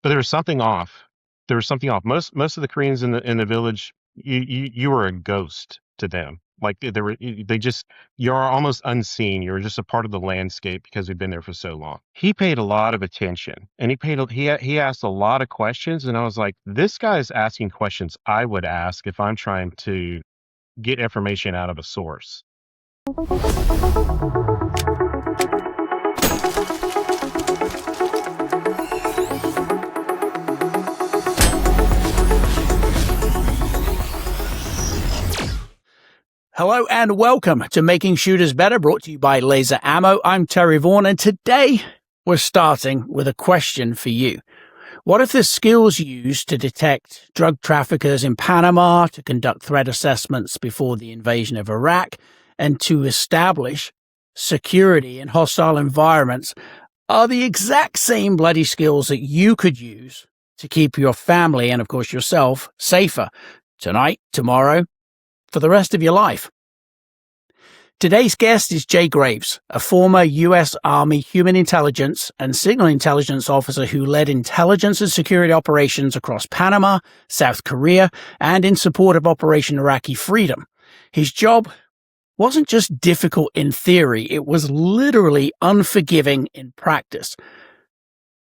but there was something off. There was something off. Most of the Koreans in the village, you were a ghost to them. Like they just you're almost unseen. You're just a part of the landscape because we've been there for so long. He paid a lot of attention, and he asked a lot of questions, and I was like, this guy is asking questions I would ask if I'm trying to get information out of a source. Hello and welcome to Making Shooters Better, brought to you by Laser Ammo. I'm Terry Vaughan, and today we're starting with a question for you. What if the skills used to detect drug traffickers in Panama, to conduct threat assessments before the invasion of Iraq, and to establish security in hostile environments are the exact same bloody skills that you could use to keep your family and, of course, yourself safer tonight, tomorrow, for the rest of your life? Today's guest is Jay Graves, a former U.S. Army human intelligence and signal intelligence officer who led intelligence and security operations across Panama, South Korea, and in support of Operation Iraqi Freedom. His job wasn't just difficult in theory, it was literally unforgiving in practice.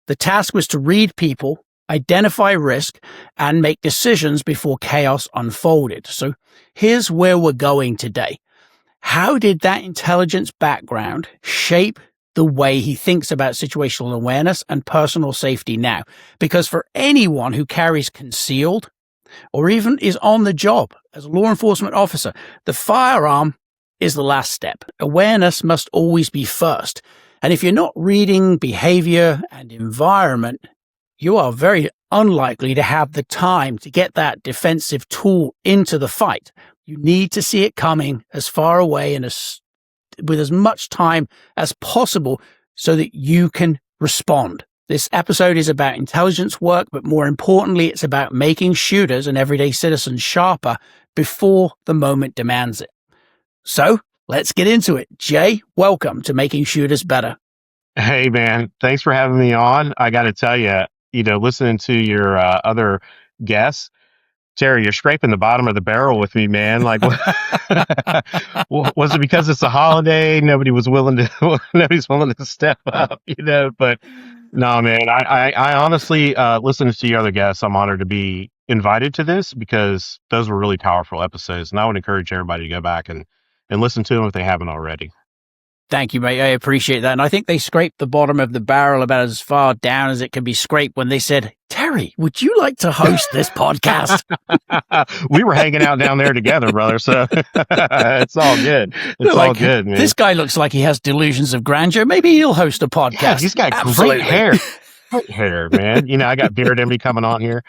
The task was to read people, identify risk, and make decisions before chaos unfolded. So here's where we're going today. How did that intelligence background shape the way he thinks about situational awareness and personal safety now? Because for anyone who carries concealed or even is on the job as a law enforcement officer, the firearm is the last step. Awareness must always be first. And if you're not reading behavior and environment, you are very unlikely to have the time to get that defensive tool into the fight. You need to see it coming as far away and with as much time as possible so that you can respond. This episode is about intelligence work, but more importantly, it's about making shooters and everyday citizens sharper before the moment demands it. So let's get into it. Jay, welcome to Making Shooters Better. Hey, man, thanks for having me on. I got to tell you, listening to your other guests, Terry, you're scraping the bottom of the barrel with me, man. Like, was it because it's a holiday? Nobody's willing to step up, But no, man. I honestly, listening to your other guests, I'm honored to be invited to this because those were really powerful episodes, and I would encourage everybody to go back and listen to them if they haven't already. Thank you, mate. I appreciate that. And I think they scraped the bottom of the barrel about as far down as it can be scraped when they said, Terry, would you like to host this podcast? We were hanging out down there together, brother. So it's all good. It's all good, man. This guy looks like he has delusions of grandeur. Maybe he'll host a podcast. Yeah, he's got great hair. Great hair, man. I got beard envy coming on here.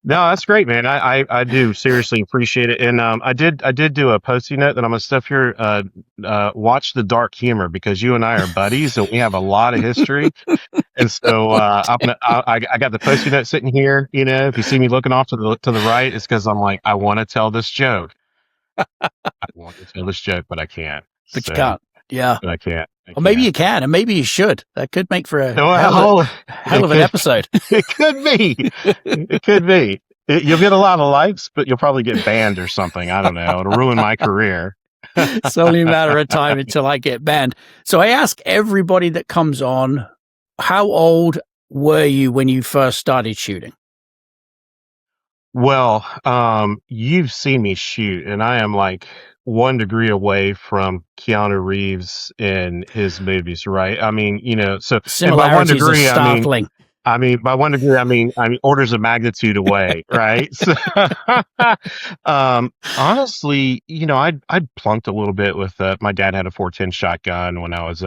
No, that's great, man. I do seriously appreciate it. And I did do a posting note that I'm gonna stuff here. Watch the dark humor, because you and I are buddies and we have a lot of history. And so I got the posting note sitting here. If you see me looking off to the right, it's because I'm like, I want to tell this joke. I want to tell this joke, but I can't. But you can't. Yeah. But I can't. Or maybe you can, and maybe you should. That could make for a hell of an episode. It could be. It could be. You'll get a lot of likes, but you'll probably get banned or something. I don't know. It'll ruin my career. It's only a matter of time until I get banned. So I ask everybody that comes on, how old were you when you first started shooting? Well, you've seen me shoot, and I am like 1 degree away from Keanu Reeves in his movies, right? I mean, so by 1 degree, are startling. By 1 degree, I mean orders of magnitude away, right? So, honestly, I'd plunked a little bit with my dad had a 410 shotgun when I was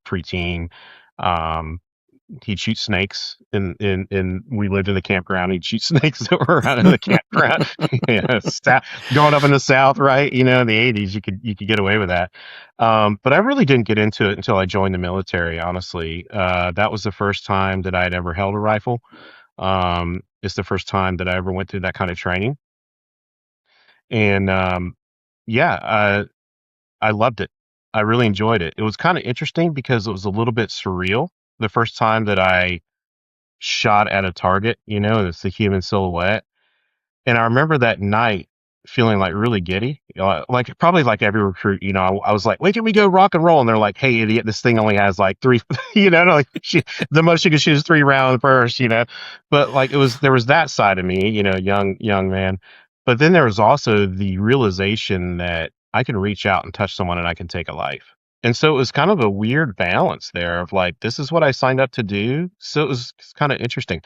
preteen. He'd shoot snakes and we lived in the campground. He'd shoot snakes that were around in the campground. Going up in the South, right? In the 80s, you could get away with that. But I really didn't get into it until I joined the military, honestly. That was the first time that I had ever held a rifle. It's the first time that I ever went through that kind of training. And I loved it. I really enjoyed it. It was kind of interesting because it was a little bit surreal. The first time that I shot at a target, it's the human silhouette. And I remember that night feeling like really giddy, like probably like every recruit, I was like, "Wait, can we go rock and roll?" And they're like, "Hey, idiot, this thing only has like three, like the most you can shoot is 3 round burst, But like there was that side of me, young man. But then there was also the realization that I can reach out and touch someone and I can take a life. And so it was kind of a weird balance there of like, this is what I signed up to do. So it was kind of interesting.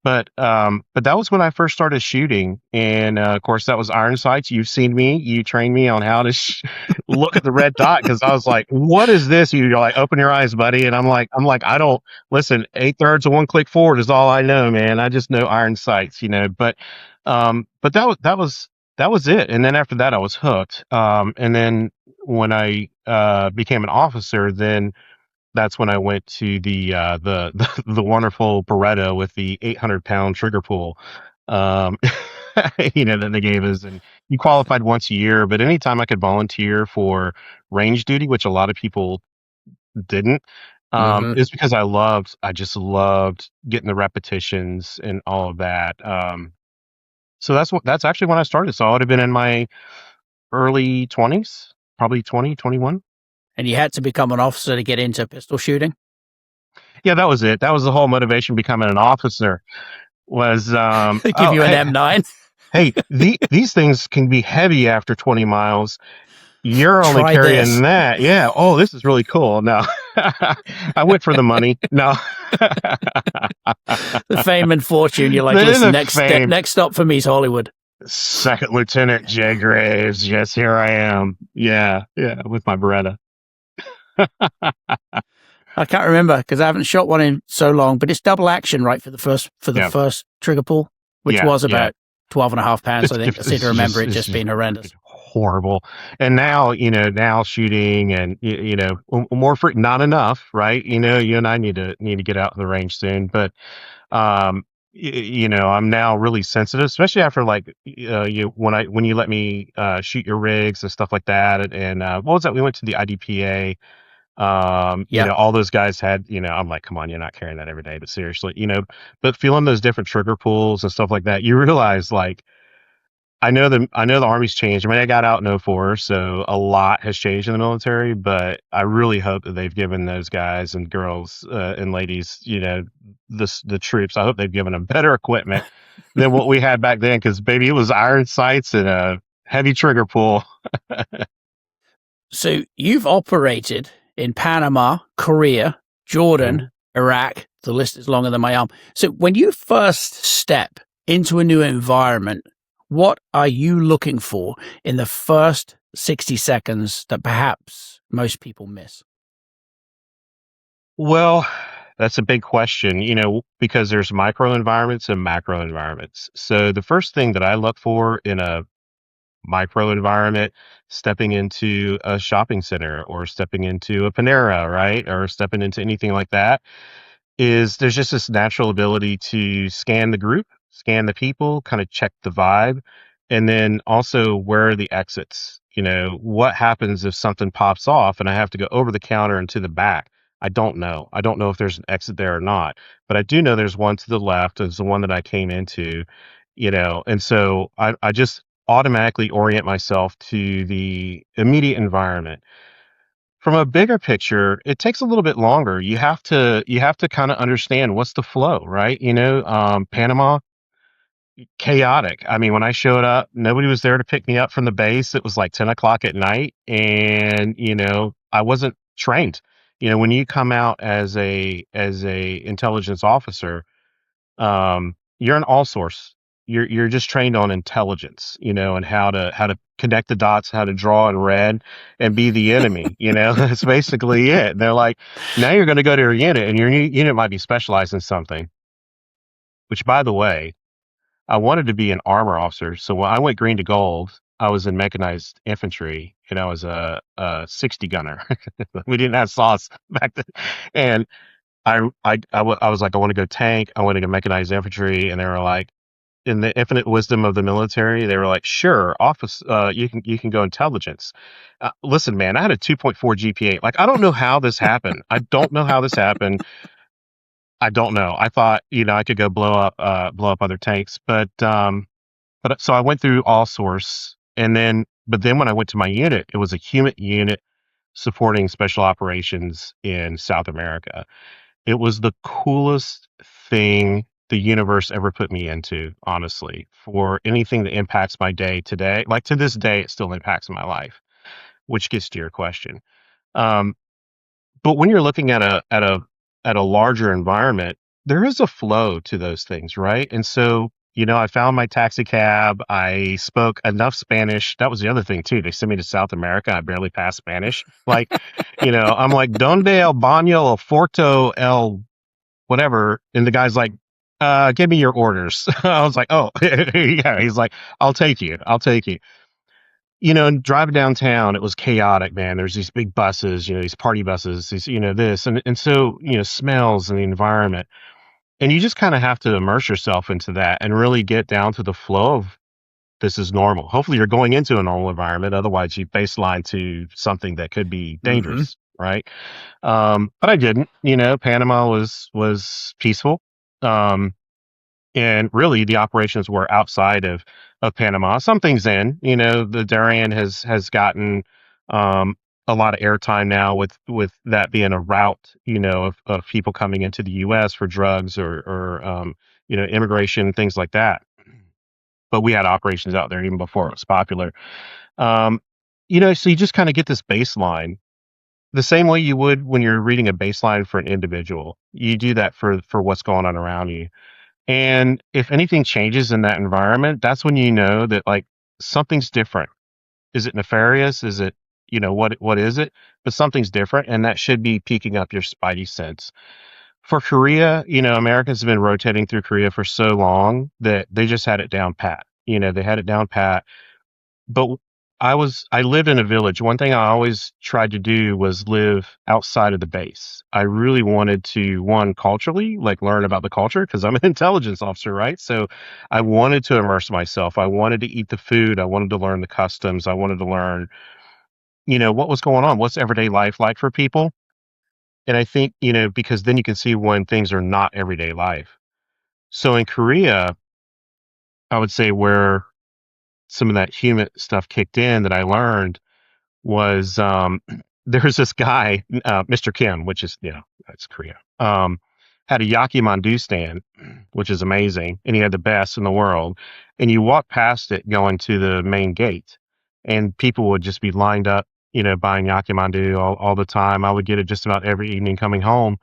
But that was when I first started shooting, and of course that was iron sights. You've seen me. You trained me on how to look at the red dot because I was like, "What is this?" You're like, "Open your eyes, buddy." And I'm like, I don't listen. 8/3 of one click forward is all I know, man. I just know iron sights, But that was it. And then after that, I was hooked. And then when I became an officer, then that's when I went to the wonderful Beretta with the 800-pound trigger pull, um, that they gave us, and you qualified once a year. But anytime I could volunteer for range duty, which a lot of people didn't, Hmm. is because I just loved getting the repetitions and all of that. So that's actually when I started. So I would have been in my early 20s, probably 20, 21. And you had to become an officer to get into pistol shooting. Yeah, that was it. That was the whole motivation becoming an officer was They give oh you an hey M9. hey these things can be heavy after 20 miles. You're only Try carrying this. that. Yeah. Oh, this is really cool. No. I went for the money. No. The fame and fortune. You're like, Then listen, the fame. next stop for me is Hollywood. Second Lieutenant Jay Graves. Yes, here I am. Yeah, yeah, with my Beretta. I can't remember because I haven't shot one in so long, but it's double action, right? For the Yeah, first trigger pull, which yeah, was yeah. about 12.5 pounds, I think. I seem to remember it It's just just being horrendous. horrible. And now, now shooting and more free, not enough, right? You and I need to get out in the range soon. But I'm now really sensitive, especially after like when you let me shoot your rigs and stuff like that. And what was that? We went to the IDPA. Yep. All those guys had, I'm like, come on, you're not carrying that every day, but seriously, but feeling those different trigger pulls and stuff like that, you realize like I know the Army's changed. I mean, I got out in '04, so a lot has changed in the military, but I really hope that they've given those guys and girls and ladies, the troops, I hope they've given them better equipment than what we had back then, because baby, it was iron sights and a heavy trigger pull. So you've operated in Panama, Korea, Jordan, Mhm. Iraq. The list is longer than my arm. So when you first step into a new environment, what are you looking for in the first 60 seconds that perhaps most people miss? Well, that's a big question, because there's micro environments and macro environments. So the first thing that I look for in a micro environment, stepping into a shopping center or stepping into a Panera, right? Or stepping into anything like that, is there's just this natural ability to scan the group, scan the people, kind of check the vibe, and then also where are the exits? What happens if something pops off and I have to go over the counter and to the back? I don't know. I don't know if there's an exit there or not, but I do know there's one to the left. Is the one that I came into, and so I just automatically orient myself to the immediate environment. From a bigger picture, it takes a little bit longer. You have to kind of understand what's the flow, right? Panama, chaotic. I mean, when I showed up, nobody was there to pick me up from the base. It was like 10 o'clock at night, and I wasn't trained. When you come out as a intelligence officer, you're an all source. You're just trained on intelligence, and how to connect the dots, how to draw in red and be the enemy. That's basically it. They're like, now you're going to go to your unit, and your unit might be specialized in something. Which, by the way, I wanted to be an armor officer. So when I went green to gold, I was in mechanized infantry, and I was a 60 gunner. We didn't have sauce back then, and I was like, I want to go tank, I want to go mechanized infantry, and they were like, in the infinite wisdom of the military, they were like, "Sure, office, you can go intelligence." Listen, man, I had a 2.4 GPA. Like, I don't know how this happened. I don't know how this happened. I don't know. I thought, I could go blow up other tanks, but so I went through all source, but then when I went to my unit, it was a HUMINT unit supporting special operations in South America. It was the coolest thing the universe ever put me into, honestly, for anything that impacts my day today. Like to this day, it still impacts my life, which gets to your question. Um, but when you're looking at a larger environment, there is a flow to those things, right? And so, I found my taxi cab. I spoke enough Spanish. That was the other thing too. They sent me to South America. I barely passed Spanish. Like, I'm like, "Donde el baño el forto el whatever?" And the guy's like, "Give me your orders." I was like, "Oh, yeah." He's like, "I'll take you. I'll take you." And driving downtown, it was chaotic, man. There's these big buses, these party buses, these, this. And so, smells and the environment. And you just kind of have to immerse yourself into that and really get down to the flow of this is normal. Hopefully you're going into a normal environment. Otherwise you baseline to something that could be Hmm. dangerous. Right. But I didn't, Panama was peaceful. Um, and really the operations were outside of Panama. Some things in, the Darien has gotten um, a lot of airtime now with that being a route, of people coming into the U.S. for drugs or immigration, things like that. But we had operations out there even before it was popular. Um, so you just kind of get this baseline the same way you would when you're reading a baseline for an individual. You do that for what's going on around you. And if anything changes in that environment, that's when you know that like something's different. Is it nefarious? Is it, what is it? But something's different, and that should be piquing up your spidey sense. For Korea, Americans have been rotating through Korea for so long that they just had it down pat. They had it down pat. But I lived in a village. One thing I always tried to do was live outside of the base. I really wanted to, one, culturally, like learn about the culture because I'm an intelligence officer, right? So I wanted to immerse myself. I wanted to eat the food. I wanted to learn the customs. I wanted to learn, what was going on. What's everyday life like for people? And I think, because then you can see when things are not everyday life. So in Korea, I would say where some of that human stuff kicked in that I learned was there's this guy, Mr. Kim, which is, that's Korea, had a Yakimandu stand, which is amazing. And he had the best in the world. And you walk past it going to the main gate, and people would just be lined up, buying Yakimandu all the time. I would get it just about every evening coming home.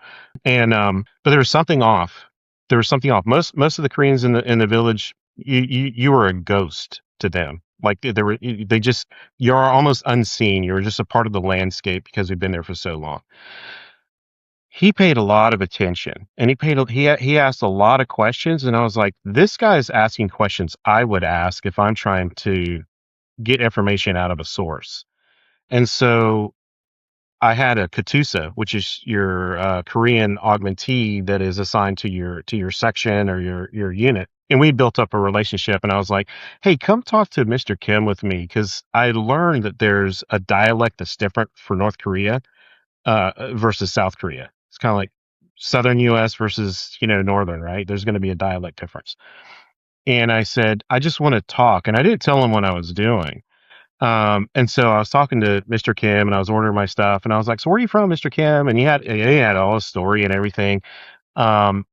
But there was something off. There was something off. Most of the Koreans in the village, you were a ghost to them. Like they just you're almost unseen. You're just a part of the landscape because we've been there for so long. He paid a lot of attention, and he asked a lot of questions, and I was like, this guy is asking questions I would ask if I'm trying to get information out of a source. And so I had a Katusa, which is your Korean augmentee that is assigned to your section or your unit. And we built up a relationship, and I was like, "Hey, come talk to Mr. Kim with me," because I learned that there's a dialect that's different for North Korea versus South Korea. It's kind of like Southern U.S. versus Northern, right? There's going to be a dialect difference. And I said, "I just want to talk," and I didn't tell him what I was doing. And so I was talking to Mr. Kim and I was ordering my stuff and I was like, "So where are you from, Mr. Kim?" And he had all his story and everything. Um,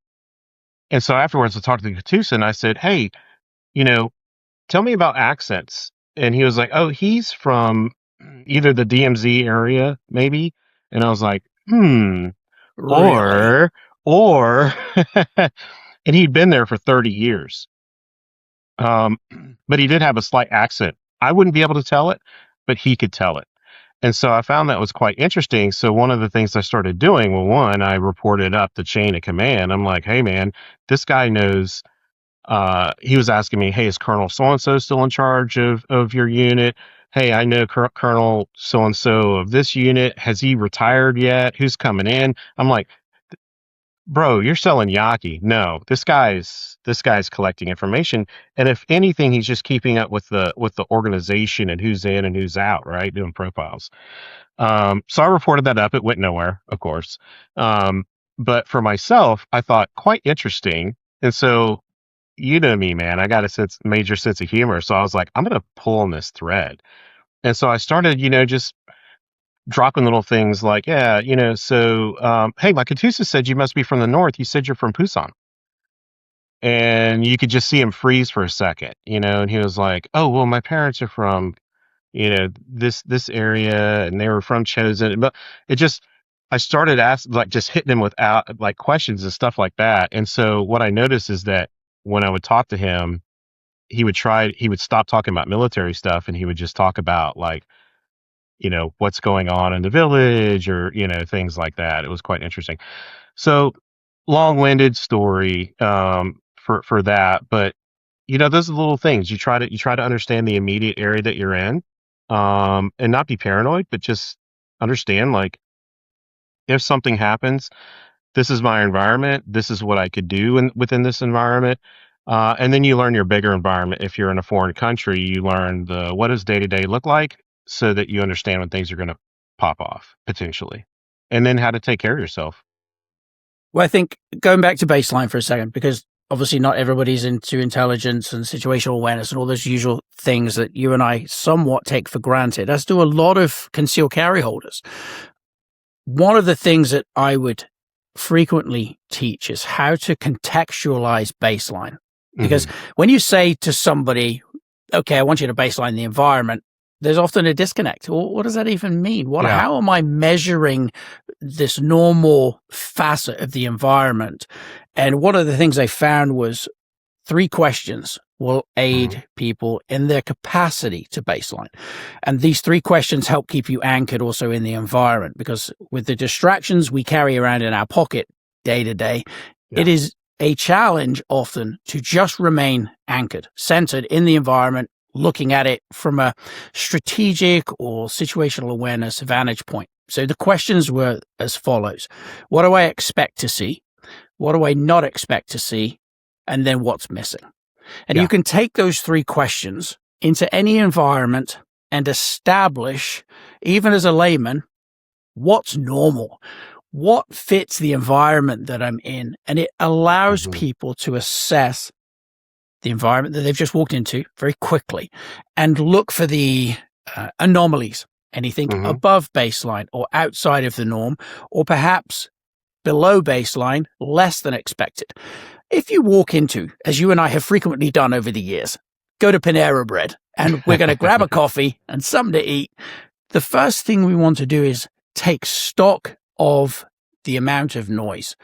and so afterwards I talked to the Katusa and I said, "Hey, you know, tell me about accents." And he was like, "Oh, he's from either the DMZ area, maybe." And I was like, Really? or, and he'd been there for 30 years. Um, but he did have a slight accent. I wouldn't be able to tell it, but he could tell it. And so I found that was quite interesting. So one of the things I started doing, well, one, I reported up the chain of command. I'm like, "Hey, man, this guy knows." He was asking me, "Hey, is Colonel so and so still in charge of your unit? Hey, I know Colonel so and so of this unit. Has he retired yet? Who's coming in?" I'm like, "Bro, you're selling Yaki. No, this guy's collecting information, and if anything, he's just keeping up with the organization and who's in and who's out, right? Doing profiles." So I reported that up. It went nowhere, of course. But for myself, I thought quite interesting. And so, you know me, man, I got a major sense of humor. So I was like, I'm going to pull on this thread. And so I started, just dropping little things like, yeah, hey, my Katusa said you must be from the north. You said you're from Pusan. And you could just see him freeze for a second, and he was like, oh, well, my parents are from, this area, and they were from Chosen. But it just, I started asking, like, just hitting him without, like, questions and stuff like that. And so what I noticed is that when I would talk to him, he would stop talking about military stuff, and he would just talk about, like, what's going on in the village, or, things like that. It was quite interesting. So, long-winded story, for that, but those are the little things. You try to understand the immediate area that you're in, and not be paranoid, but just understand, like, if something happens, this is my environment. This is what I could do within this environment. And then you learn your bigger environment. If you're in a foreign country, you learn what does day to day look like, so that you understand when things are going to pop off potentially, and then how to take care of yourself. Well, I think going back to baseline for a second, because obviously not everybody's into intelligence and situational awareness and all those usual things that you and I somewhat take for granted, as do a lot of concealed carry holders. One of the things that I would frequently teach is how to contextualize baseline. Because when you say to somebody, okay, I want you to baseline the environment, there's often a disconnect. Well, what does that even mean? Yeah. How am I measuring this normal facet of the environment? And one of the things I found was 3 questions will aid people in their capacity to baseline. And these 3 questions help keep you anchored also in the environment, because with the distractions we carry around in our pocket day to day, it is a challenge often to just remain anchored, centered in the environment, looking at it from a strategic or situational awareness vantage point. So the questions were as follows. What do I expect to see? What do I not expect to see? And then what's missing? And you can take those 3 questions into any environment and establish, even as a layman, what's normal, what fits the environment that I'm in. And it allows people to assess the environment that they've just walked into very quickly and look for the anomalies, anything above baseline or outside of the norm, or perhaps below baseline, less than expected. If you walk into, as you and I have frequently done over the years, go to Panera Bread and we're going to grab a coffee and something to eat, the first thing we want to do is take stock of the amount of noise.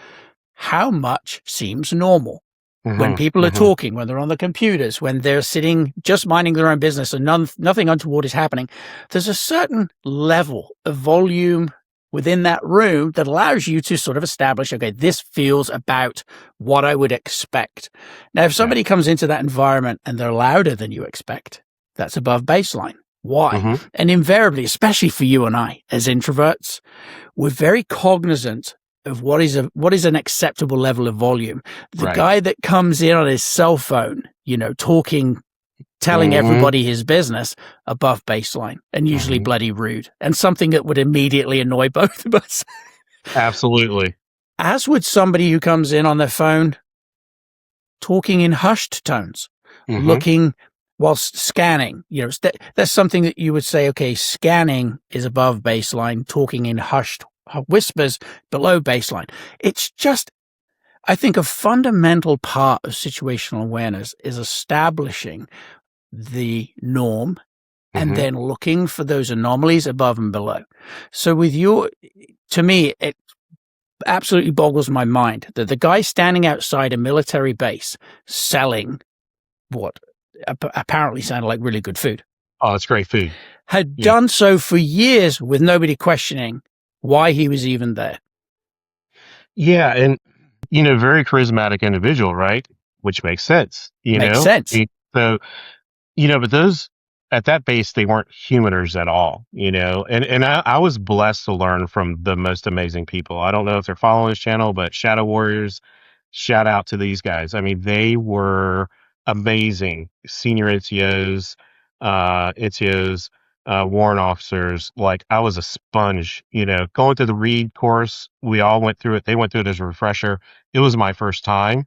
How much seems normal? When people are talking, when they're on the computers, when they're sitting just minding their own business and nothing untoward is happening, there's a certain level of volume within that room that allows you to sort of establish, okay, this feels about what I would expect. Now, if somebody comes into that environment and they're louder than you expect, that's above baseline. Why? And invariably, especially for you and I as introverts, we're very cognizant of what is an acceptable level of volume. The guy that comes in on his cell phone, talking, telling everybody his business, above baseline, and usually bloody rude, and something that would immediately annoy both of us. Absolutely. As would somebody who comes in on their phone, talking in hushed tones, looking whilst scanning. That's something that you would say, okay, scanning is above baseline, talking in hushed whispers below baseline. It's just, I think, a fundamental part of situational awareness is establishing the norm and then looking for those anomalies above and below. So to me, it absolutely boggles my mind that the guy standing outside a military base selling what apparently sounded like really good food. Oh, it's great food. Had done so for years with nobody questioning why he was even there. Yeah. And, very charismatic individual, right? Which makes sense, Makes sense. So, but those at that base, they weren't humaners at all, and I was blessed to learn from the most amazing people. I don't know if they're following this channel, but Shadow Warriors, shout out to these guys. I mean, they were amazing senior NCOs, NCOs, warrant officers, like I was a sponge, going through the Reed course. We all went through it. They went through it as a refresher. It was my first time.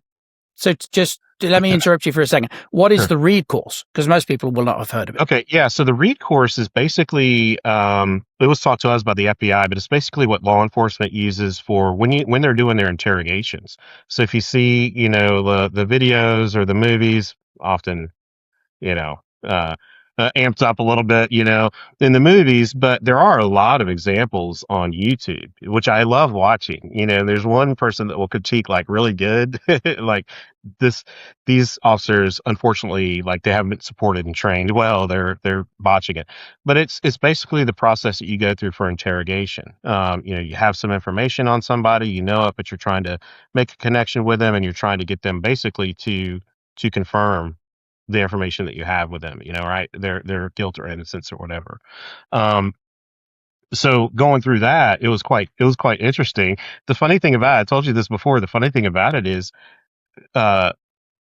So just let me interrupt you for a second. What is Sure. the Reed course? Because most people will not have heard of it. Okay, yeah. So the Reed course is basically it was taught to us by the FBI, but it's basically what law enforcement uses for when they're doing their interrogations. So if you see, the videos or the movies, often you know, uh, amped up a little bit, in the movies, but there are a lot of examples on YouTube, which I love watching. There's one person that will critique like really good, like this, these officers, unfortunately, like they haven't been supported and trained well. They're botching it, but it's basically the process that you go through for interrogation. You have some information on somebody, it, but you're trying to make a connection with them, and you're trying to get them basically to confirm the information that you have with them, right? Their guilt or innocence or whatever. Um, so going through that, it was quite interesting. The funny thing about it, I told you this before. The funny thing about it is, uh,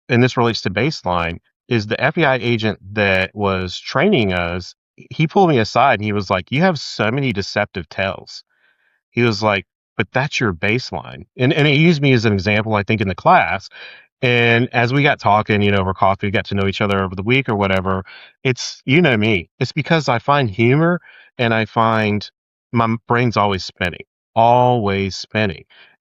and this relates to baseline, is the FBI agent that was training us. He pulled me aside and he was like, "You have so many deceptive tells." He was like, "But that's your baseline," and he used me as an example, I think, in the class. And as we got talking, over coffee, we got to know each other over the week or whatever. It's, me. It's because I find humor and I find my brain's always spinning.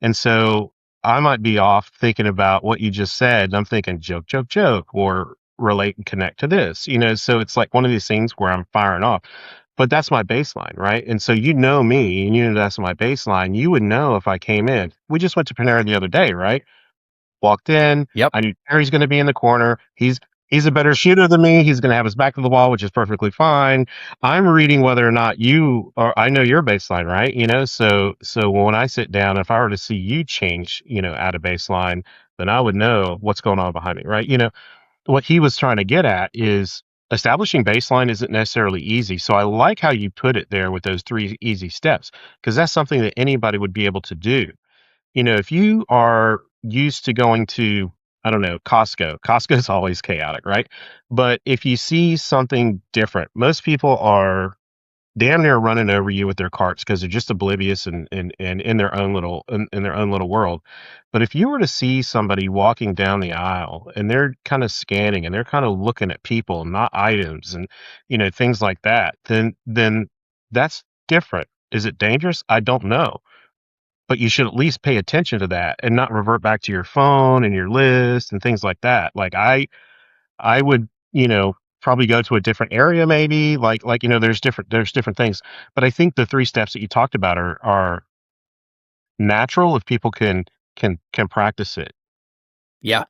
And so I might be off thinking about what you just said. And I'm thinking joke, joke, joke, or relate and connect to this, so it's like one of these things where I'm firing off. But that's my baseline, right? And so me and that's my baseline. You would know if I came in. We just went to Panera the other day, right? Walked in. Yep. I knew Terry's going to be in the corner. He's a better shooter than me. He's going to have his back to the wall, which is perfectly fine. I'm reading whether or not you or I know your baseline, right? So when I sit down, if I were to see you change, out of baseline, then I would know what's going on behind me, right? What he was trying to get at is establishing baseline isn't necessarily easy. So I like how you put it there with those three easy steps, because that's something that anybody would be able to do. If you are used to going to, I don't know, Costco is always chaotic, right? But if you see something different, most people are damn near running over you with their carts because they're just oblivious and in their own in their own little world. But if you were to see somebody walking down the aisle and they're kind of scanning and they're kind of looking at people, not items, and things like that, then that's different. Is it dangerous? I don't know, but you should at least pay attention to that and not revert back to your phone and your list and things like that. Like I would, probably go to a different area maybe, like there's different things. But I think the three steps that you talked about are natural if people can practice it. Yeah.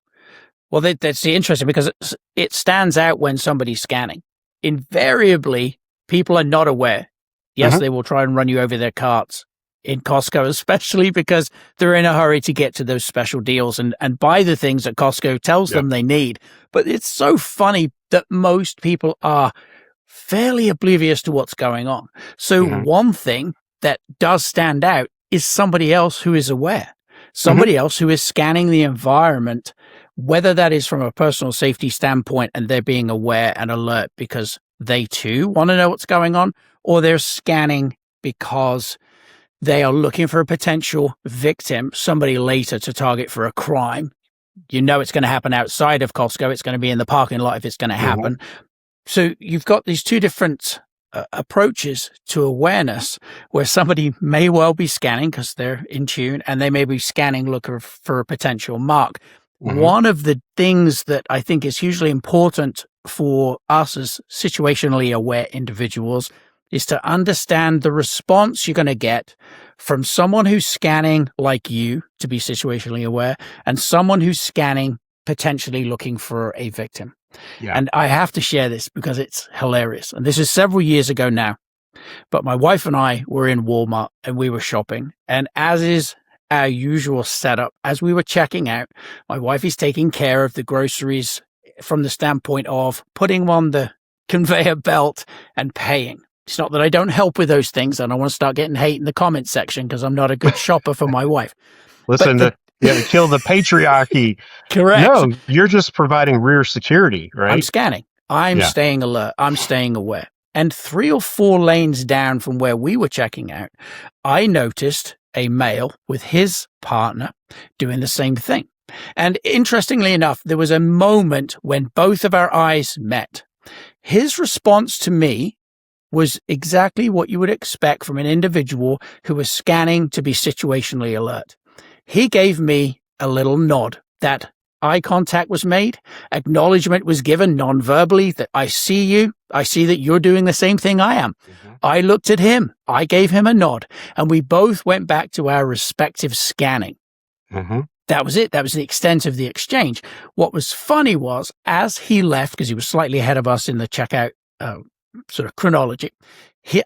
Well, that's interesting because it stands out when somebody's scanning. Invariably, people are not aware. Yes, Hmm. they will try and run you over their carts in Costco, especially because they're in a hurry to get to those special deals and buy the things that Costco tells Yeah. them they need. But it's so funny that most people are fairly oblivious to what's going on. So Hmm. one thing that does stand out is somebody else who is aware, Hmm. somebody else who is scanning the environment, whether that is from a personal safety standpoint and they're being aware and alert because they too want to know what's going on, or they're scanning because they are looking for a potential victim, somebody later to target for a crime. It's going to happen outside of Costco. It's going to be in the parking lot if it's going to Hmm. happen. So you've got these two different approaches to awareness where somebody may well be scanning because they're in tune and they may be scanning looking for a potential mark. Hmm. One of the things that I think is hugely important for us as situationally aware individuals is to understand the response you're going to get from someone who's scanning like you to be situationally aware and someone who's scanning potentially looking for a victim. Yeah. And I have to share this because it's hilarious. And this is several years ago now. But my wife and I were in Walmart and we were shopping. And as is our usual setup, as we were checking out, my wife is taking care of the groceries from the standpoint of putting them on the conveyor belt and paying. It's not that I don't help with those things. I don't want to start getting hate in the comments section because I'm not a good shopper for my wife. But Listen, to kill the patriarchy. correct. No, you're just providing rear security, I'm right? scanning. I'm Yeah. staying alert. I'm staying aware. And 3 or 4 lanes down from where we were checking out, I noticed a male with his partner doing the same thing. And interestingly enough, there was a moment when both of our eyes met. His response to me was exactly what you would expect from an individual who was scanning to be situationally alert. He gave me a little nod. That eye contact was made, acknowledgement was given non-verbally that I see you, I see that you're doing the same thing I am. Mm-hmm. I looked at him, I gave him a nod, and we both went back to our respective scanning. Mm-hmm. That was it. That was the extent of the exchange. What was funny was, as he left, because he was slightly ahead of us in the checkout sort of chronology,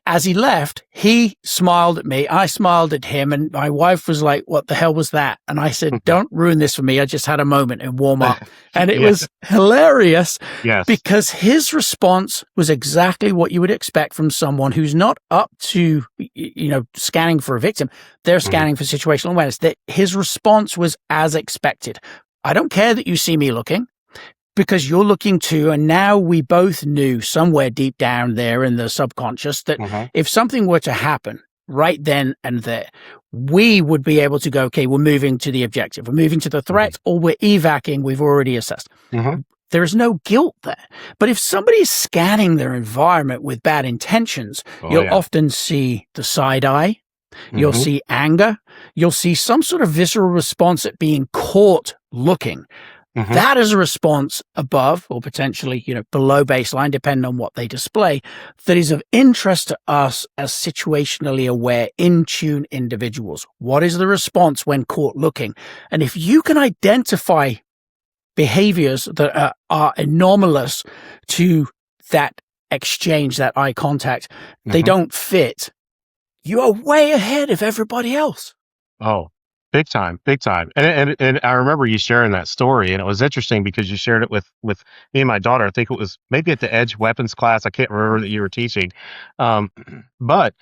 as he left, he smiled at me, I smiled at him, and my wife was like, what the hell was that? And I said, don't ruin this for me. I just had a moment and warm up. And it was hilarious because his response was exactly what you would expect from someone who's not up to, scanning for a victim. They're scanning for situational awareness. That his response was as expected. I don't care that you see me looking, because you're looking too, and now we both knew somewhere deep down there in the subconscious that if something were to happen right then and there, we would be able to go, okay, we're moving to the objective, we're moving to the threat, or we're evacing, we've already assessed. There is no guilt there. But if somebody is scanning their environment with bad intentions, you'll often see the side eye, you'll see anger, you'll see some sort of visceral response at being caught looking. That is a response above or potentially, below baseline, depending on what they display, that is of interest to us as situationally aware, in-tune individuals. What is the response when caught looking? And if you can identify behaviors that are anomalous to that exchange, that eye contact, they don't fit, you are way ahead of everybody else. Oh, big time, big time. And I remember you sharing that story, and it was interesting because you shared it with me and my daughter. I think it was maybe at the Edge Weapons class. I can't remember that you were teaching. But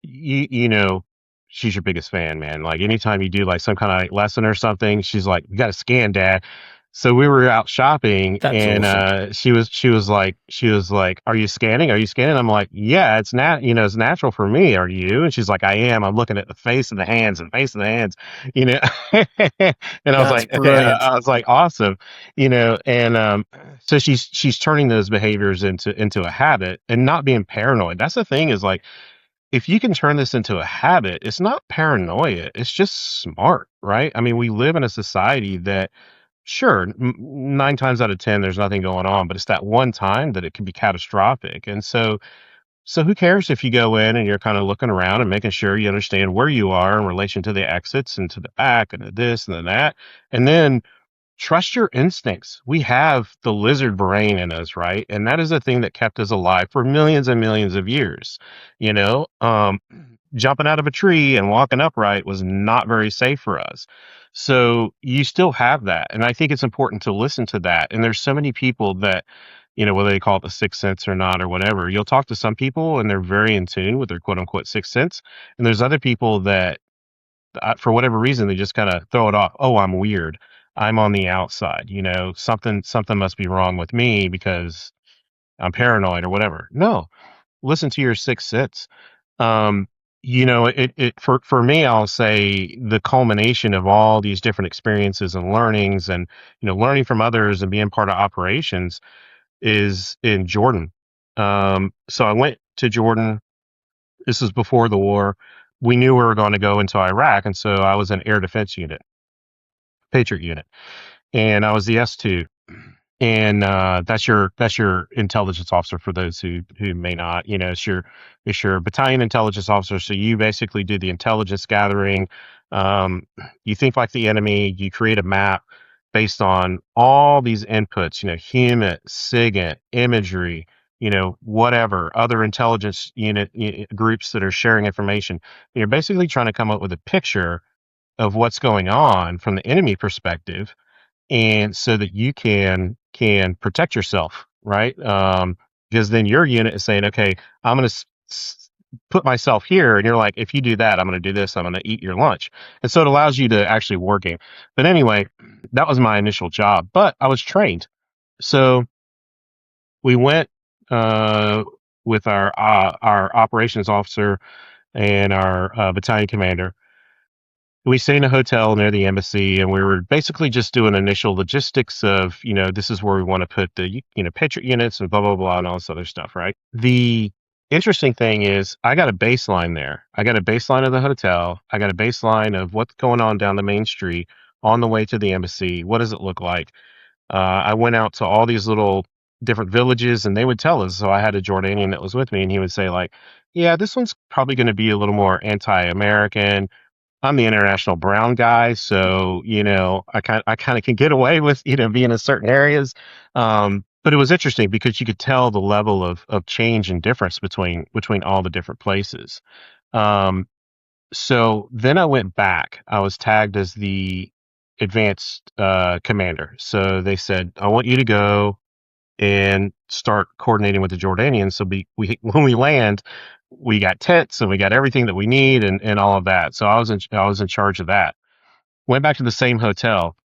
you know, she's your biggest fan, man. Like anytime you do like some kind of lesson or something, she's like, "We got to scan, Dad." So we were out shopping, and awesome. she was like, "Are you scanning? Are you scanning?" I'm like, "Yeah, it's it's natural for me. Are you?" And she's like, "I am. I'm looking at the face and the hands and face and the hands, you know." And I was That's like, "Okay," brilliant. I was like, "Awesome," and so she's turning those behaviors into a habit and not being paranoid. That's the thing is like, if you can turn this into a habit, it's not paranoia. It's just smart, right? I mean, we live in a society that, sure, 9 times out of 10, there's nothing going on, but it's that one time that it can be catastrophic. And so who cares if you go in and you're kind of looking around and making sure you understand where you are in relation to the exits and to the back and to this and to that, and then trust your instincts. We have the lizard brain in us, right? And that is a thing that kept us alive for millions and millions of years. You know, jumping out of a tree and walking upright was not very safe for us. So you still have that. And I think it's important to listen to that. And there's so many people that, whether they call it the sixth sense or not or whatever, you'll talk to some people and they're very in tune with their quote unquote sixth sense. And there's other people that for whatever reason, they just kind of throw it off. Oh, I'm weird. I'm on the outside. Something must be wrong with me because I'm paranoid or whatever. No, listen to your sixth sense. Um, for me, I'll say the culmination of all these different experiences and learnings and, learning from others and being part of operations is in Jordan. So I went to Jordan. This is before the war. We knew we were going to go into Iraq, and so I was an air defense unit, Patriot unit, and I was the S2, and that's your intelligence officer for those who may not. It's your battalion intelligence officer. So you basically do the intelligence gathering. You think like the enemy. You create a map based on all these inputs. HUMINT, SIGINT, imagery. Whatever other intelligence unit groups that are sharing information. You're basically trying to come up with a picture of what's going on from the enemy perspective, and so that you can protect yourself, right? Because then your unit is saying, okay, I'm going to put myself here, and you're like, if you do that, I'm going to do this, I'm going to eat your lunch. And so it allows you to actually war game. But anyway, that was my initial job, but I was trained. So we went with our operations officer and our battalion commander. We stayed in a hotel near the embassy, and we were basically just doing initial logistics of, this is where we want to put the, Patriot units and blah, blah, blah, and all this other stuff, right? The interesting thing is I got a baseline there. I got a baseline of the hotel. I got a baseline of what's going on down the main street on the way to the embassy. What does it look like? I went out to all these little different villages, and they would tell us. So I had a Jordanian that was with me, and he would say, like, yeah, this one's probably going to be a little more anti-American. I'm the international brown guy, so I kind of can get away with being in certain areas. But it was interesting because you could tell the level of change and difference between all the different places. Um, so then I went back. I was tagged as the advanced commander. So they said, I want you to go and start coordinating with the Jordanians. So we when we land, we got tents and we got everything that we need and all of that. So I was in charge of that. Went back to the same hotel,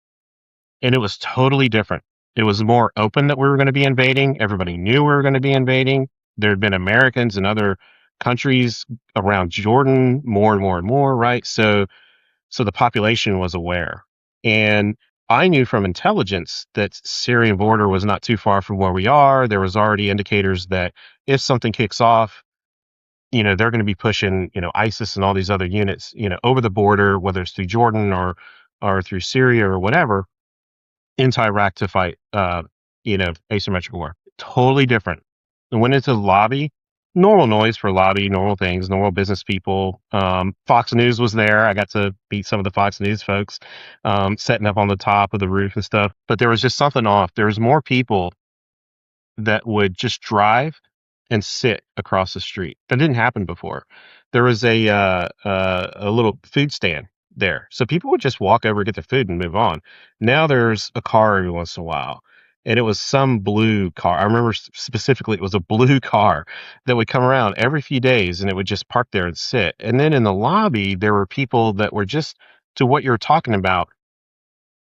and it was totally different. It was more open that we were going to be invading. Everybody knew we were going to be invading. There had been Americans in other countries around Jordan, more and more and more, right? So the population was aware. And I knew from intelligence that Syrian border was not too far from where we are. There was already indicators that if something kicks off, they're going to be pushing, ISIS and all these other units, over the border, whether it's through Jordan or through Syria or whatever, into Iraq to fight, asymmetrical war. Totally different. I went into the lobby, normal noise for lobby, normal things, normal business people. Fox News was there. I got to meet some of the Fox News folks, setting up on the top of the roof and stuff. But there was just something off. There was more people that would just drive and sit across the street. That didn't happen before. There was a little food stand there, so people would just walk over, get their food, and move on. Now there's a car every once in a while, and it was some blue car. I remember specifically it was a blue car that would come around every few days, and it would just park there and sit. And then in the lobby, there were people that were just to what you're talking about,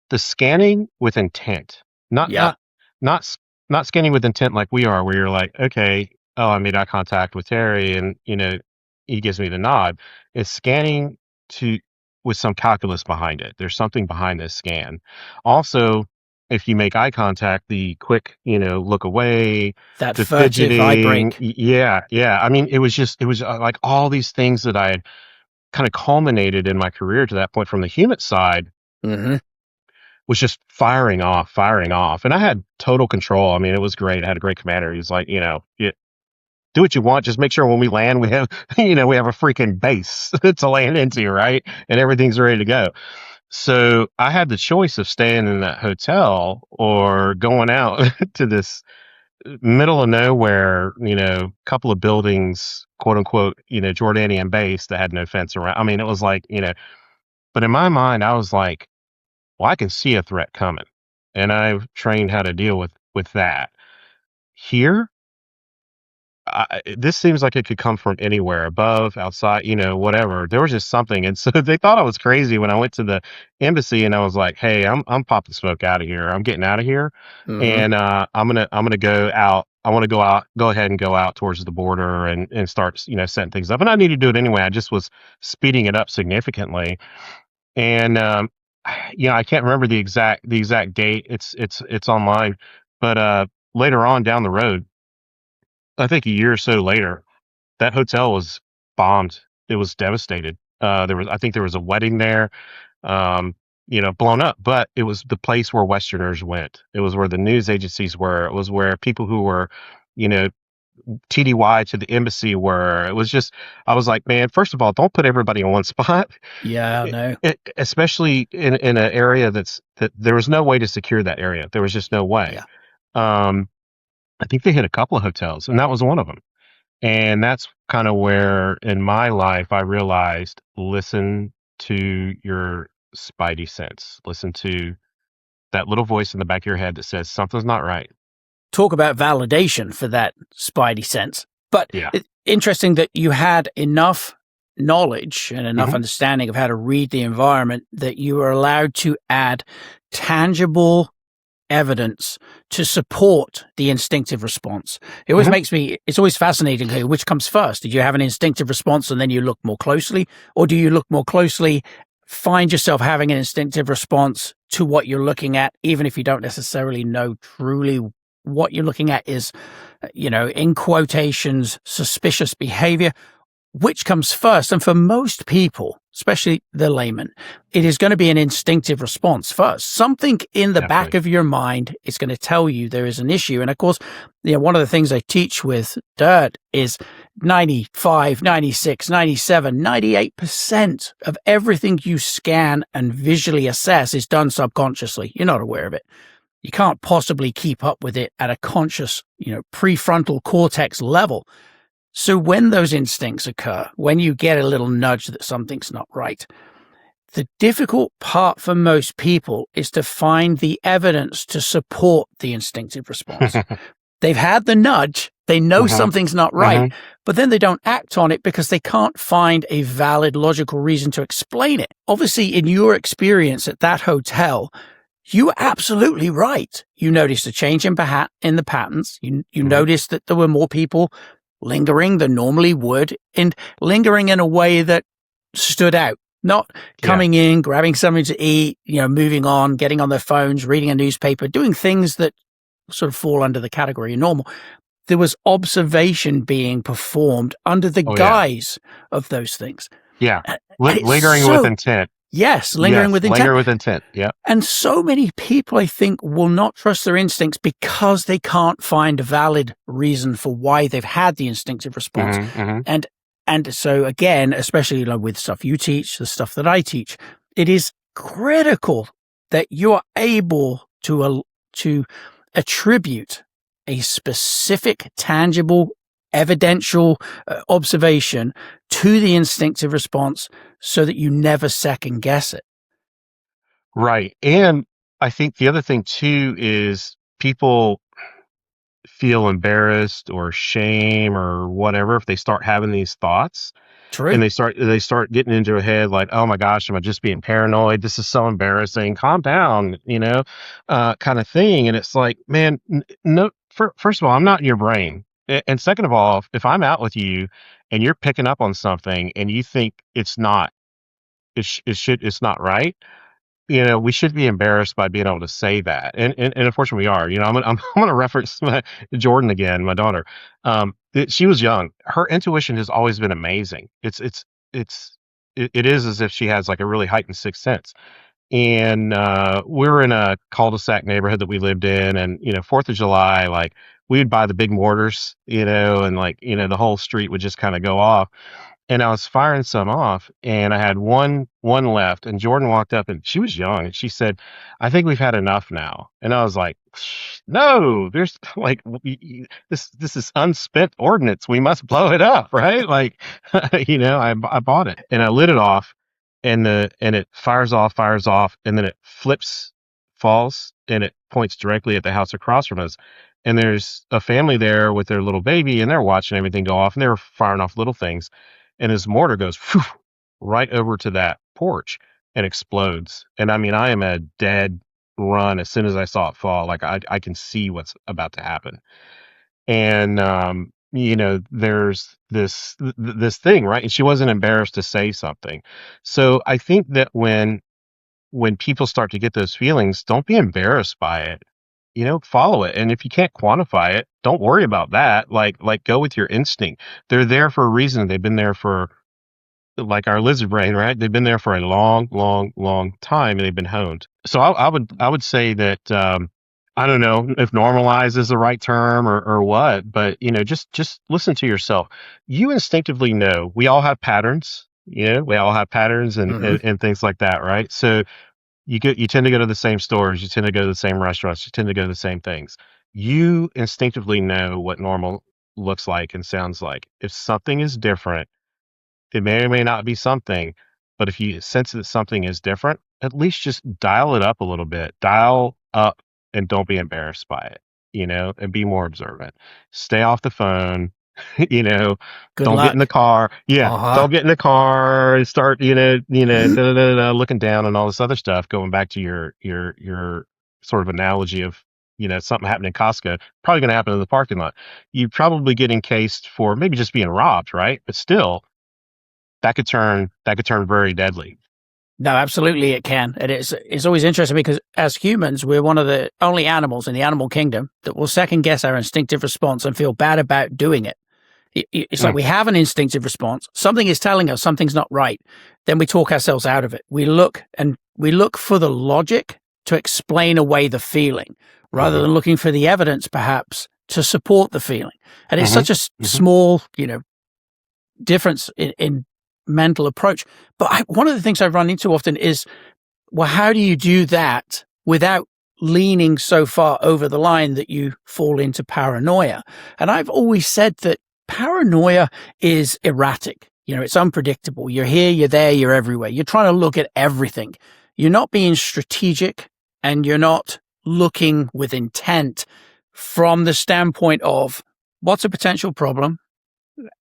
the scanning with intent, not Yeah. not not s- not scanning with intent like we are, where you're like, okay, oh, I made eye contact with Terry, and he gives me the nod. It's scanning to with some calculus behind it. There's something behind this scan. Also, if you make eye contact, the quick, look away, That the furtive eye fidgeting, break. yeah, yeah. I mean, it was like all these things that I had kind of culminated in my career to that point from the human side Hmm. was just firing off, firing off. And I had total control. I mean, it was great. I had a great commander. He's like, do what you want. Just make sure when we land, we have, we have a freaking base to land into, right? And everything's ready to go. So I had the choice of staying in that hotel or going out to this middle of nowhere, couple of buildings, quote unquote, Jordanian base that had no fence around. I mean, it was like, but in my mind, I was like, well, I can see a threat coming, and I've trained how to deal with that. Here, this seems like it could come from anywhere, above, outside, whatever. There was just something, and so they thought I was crazy when I went to the embassy, and I was like, "Hey, I'm popping smoke out of here. I'm getting out of here, Hmm. and I'm gonna go out. I want to go ahead and go out towards the border and start, setting things up. And I need to do it anyway. I just was speeding it up significantly, and I can't remember the exact date. It's online, but later on down the road, I think a year or so later, that hotel was bombed. It was devastated. I think there was a wedding there, blown up, but it was the place where Westerners went. It was where the news agencies were. It was where people who were, you know, TDY to the embassy were. It was just, I was like, man, first of all, don't put everybody on one spot. Yeah, no. Especially in an area that there was no way to secure that area. There was just no way. Yeah. Um, I think they hit a couple of hotels, and that was one of them. And that's kind of where in my life I realized, listen to your spidey sense. Listen to that little voice in the back of your head that says something's not right. Talk about validation for that spidey sense. But Yeah. interesting that you had enough knowledge and enough Hmm. understanding of how to read the environment that you were allowed to add tangible evidence to support the instinctive response? It always Hmm. makes me, it's always fascinating which comes first. Did you have an instinctive response and then you look more closely? Or do you look more closely, find yourself having an instinctive response to what you're looking at, even if you don't necessarily know truly what you're looking at is, in quotations, suspicious behavior? Which comes first? And for most people, especially the layman, it is going to be an instinctive response first. Something in the back Definitely. of your mind is going to tell you there is an issue. And of course, one of the things I teach with dirt is 95, 96, 97, 98% of everything you scan and visually assess is done subconsciously. You're not aware of it. You can't possibly keep up with it at a conscious, prefrontal cortex level. So when those instincts occur, when you get a little nudge that something's not right, the difficult part for most people is to find the evidence to support the instinctive response. They've had the nudge, they know Hmm. something's not right, Hmm. but then they don't act on it because they can't find a valid logical reason to explain it. Obviously, in your experience at that hotel, you were absolutely right. You noticed a change in the patterns. You Hmm. noticed that there were more people lingering than normally would, and lingering in a way that stood out. Not Yeah. coming in, grabbing something to eat, moving on, getting on their phones, reading a newspaper, doing things that sort of fall under the category of normal. There was observation being performed under the Oh yeah. guise of those things. Yeah. And it's Lingering with so, intent. yes, lingering Yes. with intent. Linger with intent. Yeah. And so many people, I think, will not trust their instincts because they can't find a valid reason for why they've had the instinctive response. Hmm. Hmm. And so again, especially with stuff you teach, the stuff that I teach, it is critical that you are able to attribute a specific, tangible, evidential observation to the instinctive response so that you never second guess it. Right. And I think the other thing too is people feel embarrassed or shame or whatever if they start having these thoughts, True. and they start getting into a head like, oh my gosh, am I just being paranoid? This is so embarrassing. Calm down, kind of thing. And it's like, man, no. First of all, I'm not in your brain, and second of all, if I'm out with you and you're picking up on something and you think it's not, it's not right, we should be embarrassed by being able to say that. And unfortunately we are. I'm gonna reference Jordan again, my daughter. She was young. Her intuition has always been amazing. It is as if she has like a really heightened sixth sense. And we're in a cul-de-sac neighborhood that we lived in, and 4th of July, like, we would buy the big mortars, and like, the whole street would just kind of go off. And I was firing some off, and I had one left, and Jordan walked up, and she was young, and she said, "I think we've had enough now." And I was like, "No, there's like, this is unspent ordnance. We must blow it up, right?" Like, I bought it, and I lit it off, and it fires off, and then it falls, and it points directly at the house across from us. And there's a family there with their little baby, and they're watching everything go off, and they were firing off little things, and his mortar goes right over to that porch and explodes. And I mean, I am a dead run as soon as I saw it fall. Like, I can see what's about to happen. And there's this thing, right? And she wasn't embarrassed to say something. So I think that when people start to get those feelings, don't be embarrassed by it. Follow it. And if you can't quantify it, don't worry about that. Like go with your instinct. They're there for a reason. They've been there for, like our lizard brain, right? They've been there for a long, long, long time, and they've been honed. So I would say that, I don't know if normalize is the right term or what, but just listen to yourself. You instinctively know we all have patterns. We all have patterns and, Hmm. and, and things like that, right? So you tend to go to the same stores, you tend to go to the same restaurants, you tend to go to the same things. You instinctively know what normal looks like and sounds like. If something is different, it may or may not be something, but if you sense that something is different, at least just dial it up a little bit. Dial up and don't be embarrassed by it, and be more observant. Stay off the phone, you know, Good don't get in the luck. car. Yeah, Uh-huh. don't get in the car and start, da, da, da, da, looking down and all this other stuff, going back to your sort of analogy of, something happened in Costco, probably going to happen in the parking lot. You probably get encased for maybe just being robbed, right? But still, that could turn very deadly. No, absolutely it can. And it's always interesting because as humans, we're one of the only animals in the animal kingdom that will second guess our instinctive response and feel bad about doing it. It's like Mm, we have an instinctive response. Something is telling us something's not right. Then we talk ourselves out of it. We look for the logic to explain away the feeling rather mhm, than looking for the evidence perhaps to support the feeling. And it's mhm, such a mhm. small, difference in mental approach. But one of the things I run into often is, well, how do you do that without leaning so far over the line that you fall into paranoia? And I've always said that paranoia is erratic. It's unpredictable. You're here, you're there, you're everywhere. You're trying to look at everything. You're not being strategic and you're not looking with intent from the standpoint of what's a potential problem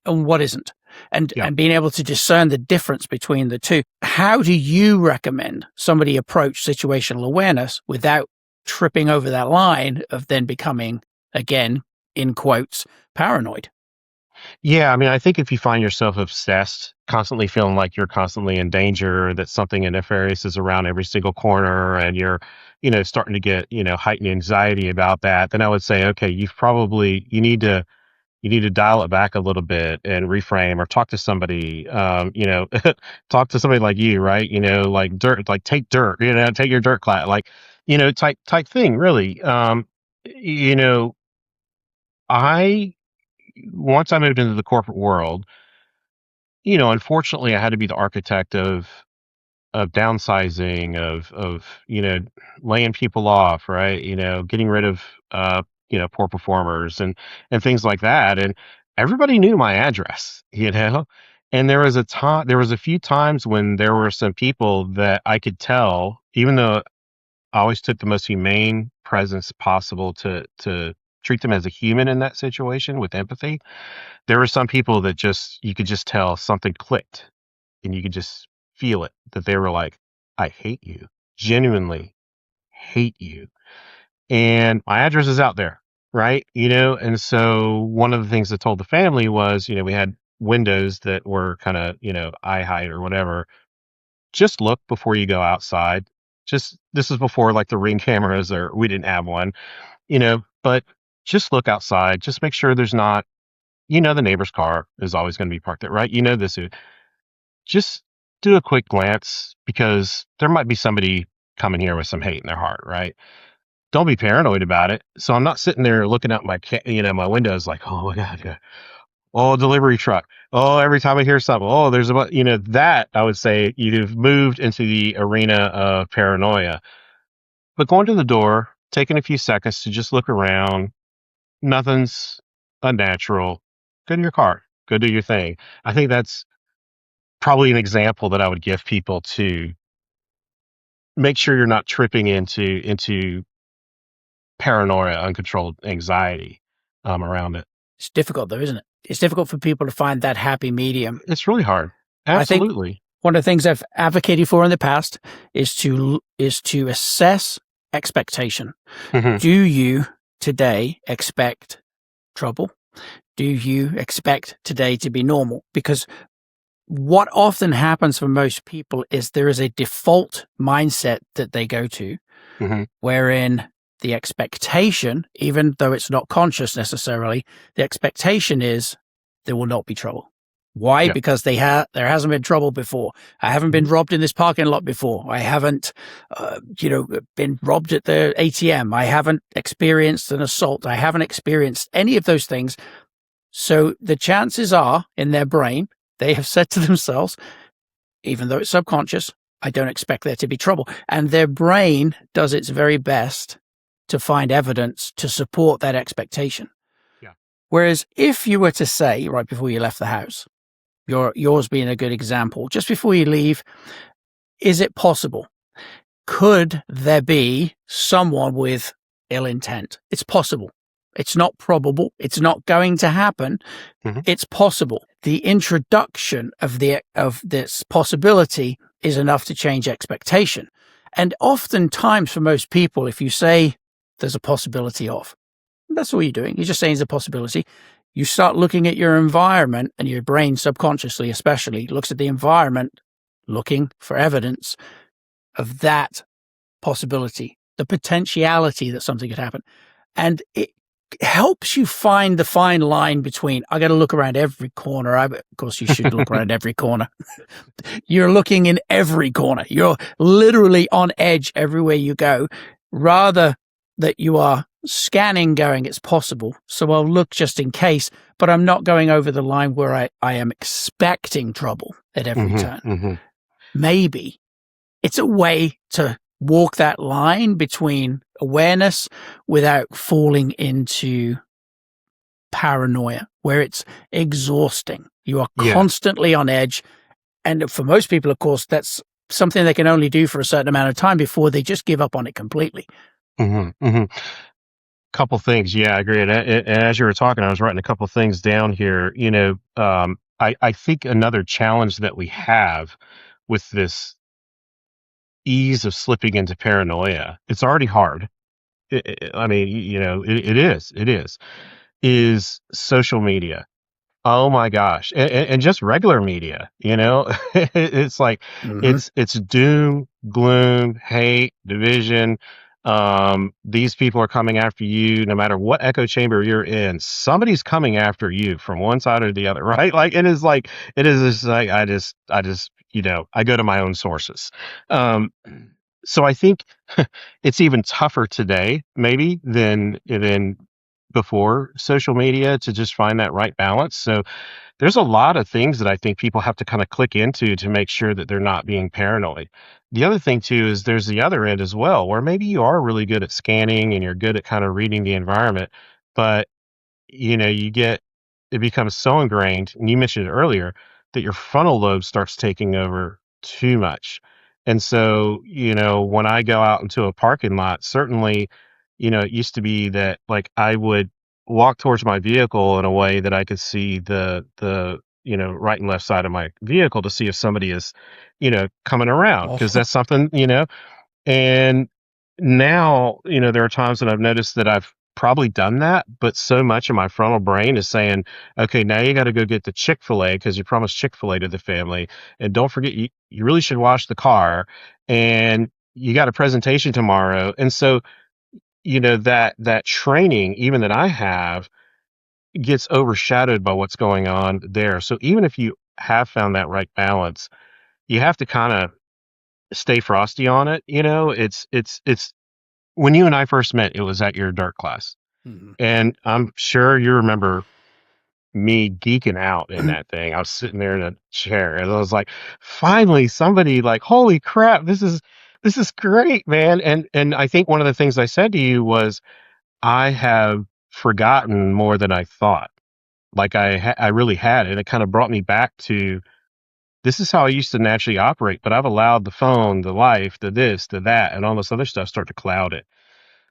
and what isn't, and Yeah. and being able to discern the difference between the two. How do you recommend somebody approach situational awareness without tripping over that line of then becoming, again, in quotes, paranoid? Yeah, I mean, I think if you find yourself obsessed, constantly feeling like you're constantly in danger, that something nefarious is around every single corner, and you're, starting to get, heightened anxiety about that, then I would say, okay, you need to dial it back a little bit and reframe, or talk to somebody, talk to somebody like you, right? Like dirt, like take dirt, take your dirt class, like, type thing, really. You know, I once I moved into the corporate world, unfortunately, I had to be the architect of downsizing, of laying people off, right? Getting rid of poor performers and things like that. And everybody knew my address, And there was a few times when there were some people that I could tell, even though I always took the most humane presence possible to treat them as a human in that situation with empathy. There were some people that just you could just tell something clicked, and you could just feel it, that they were like, "I hate you, genuinely hate you." And my address is out there, right? And so one of the things I told the family was, we had windows that were kind of, eye height or whatever. Just look before you go outside. Just This is before like the Ring cameras, or we didn't have one, but just look outside. Just make sure there's not, the neighbor's car is always going to be parked there, right? This. Just do a quick glance, because there might be somebody coming here with some hate in their heart, right? Don't be paranoid about it. So I'm not sitting there looking out my windows like, oh my God, yeah. Oh, delivery truck. Oh, every time I hear something, oh, there's about, that I would say you've moved into the arena of paranoia. But going to the door, taking a few seconds to just look around, nothing's unnatural. Go to your car, go do your thing. I think that's probably an example that I would give people to make sure you're not tripping into paranoia, uncontrolled anxiety around it. It's difficult though, isn't it? It's difficult for people to find that happy medium. It's really hard. I think Absolutely. one of the things I've advocated for in the past is to assess expectation. Hmm. Do you today expect trouble? Do you expect today to be normal? Because what often happens for most people is there is a default mindset that they go to, Hmm. wherein the expectation, even though it's not conscious necessarily, the expectation is there will not be trouble. Why? Yeah. Because there hasn't been trouble before. I haven't been Hmm. robbed in this parking lot before. I haven't, been robbed at the ATM. I haven't experienced an assault. I haven't experienced any of those things. So the chances are in their brain, they have said to themselves, even though it's subconscious, I don't expect there to be trouble. And their brain does its very best to find evidence to support that expectation. Yeah. Whereas if you were to say right before you left the house, yours being a good example, just before you leave, is it possible? Could there be someone with ill intent? It's possible. It's not probable. It's not going to happen. Hmm. It's possible. The introduction of this possibility is enough to change expectation. And oftentimes for most people, if you say there's a possibility of, that's all you're doing. You're just saying there's a possibility. You start looking at your environment, and your brain subconsciously especially looks at the environment, looking for evidence of that possibility, the potentiality that something could happen. And it helps you find the fine line between, I got to look around every corner. Of course, you should look around every corner. You're looking in every corner. You're literally on edge everywhere you go, rather that you are scanning going, it's possible. So I'll look just in case, but I'm not going over the line where I am expecting trouble at every turn. Mm-hmm. Maybe it's a way to walk that line between awareness without falling into paranoia, where it's exhausting. You are Yeah. constantly on edge. And for most people, of course, that's something they can only do for a certain amount of time before they just give up on it completely. Mm-hmm. Mm-hmm. Couple things. Yeah, I agree. And as you were talking, I was writing a couple things down here. I think another challenge that we have with this ease of slipping into paranoia, it's already hard. I mean, is social media. Oh my gosh. And just regular media, it's like, Mm-hmm. it's doom, gloom, hate, division. These people are coming after you no matter what echo chamber you're in. Somebody's coming after you from one side or the other, right? Like, it is just like, I just, I go to my own sources. So I think it's even tougher today, maybe than before social media, to just find that right balance. So there's a lot of things that I think people have to kind of click into to make sure that they're not being paranoid. The other thing too is there's the other end as well, where maybe you are really good at scanning and you're good at kind of reading the environment, but you get, it becomes so ingrained, and you mentioned it earlier, that your frontal lobe starts taking over too much. And so, when I go out into a parking lot, certainly, it used to be that like I would walk towards my vehicle in a way that I could see the right and left side of my vehicle to see if somebody is, coming around, Oh. because that's something, and now, there are times that I've noticed that I've probably done that, but so much of my frontal brain is saying, okay, now you got to go get the Chick-fil-A because you promised Chick-fil-A to the family. And don't forget, you really should wash the car, and you got a presentation tomorrow. And so, that training, even that I have, gets overshadowed by what's going on there. So even if you have found that right balance, you have to kind of stay frosty on it. It's when you and I first met, it was at your dart class. Mm-hmm. And I'm sure you remember me geeking out in that thing. I was sitting there in a chair and I was like, finally somebody, like, holy crap, this is great, man. And I think one of the things I said to you was, I have forgotten more than I thought. Like I really had. And it kind of brought me back to, this is how I used to naturally operate, but I've allowed the phone, the life, the this, the that, and all this other stuff start to cloud it.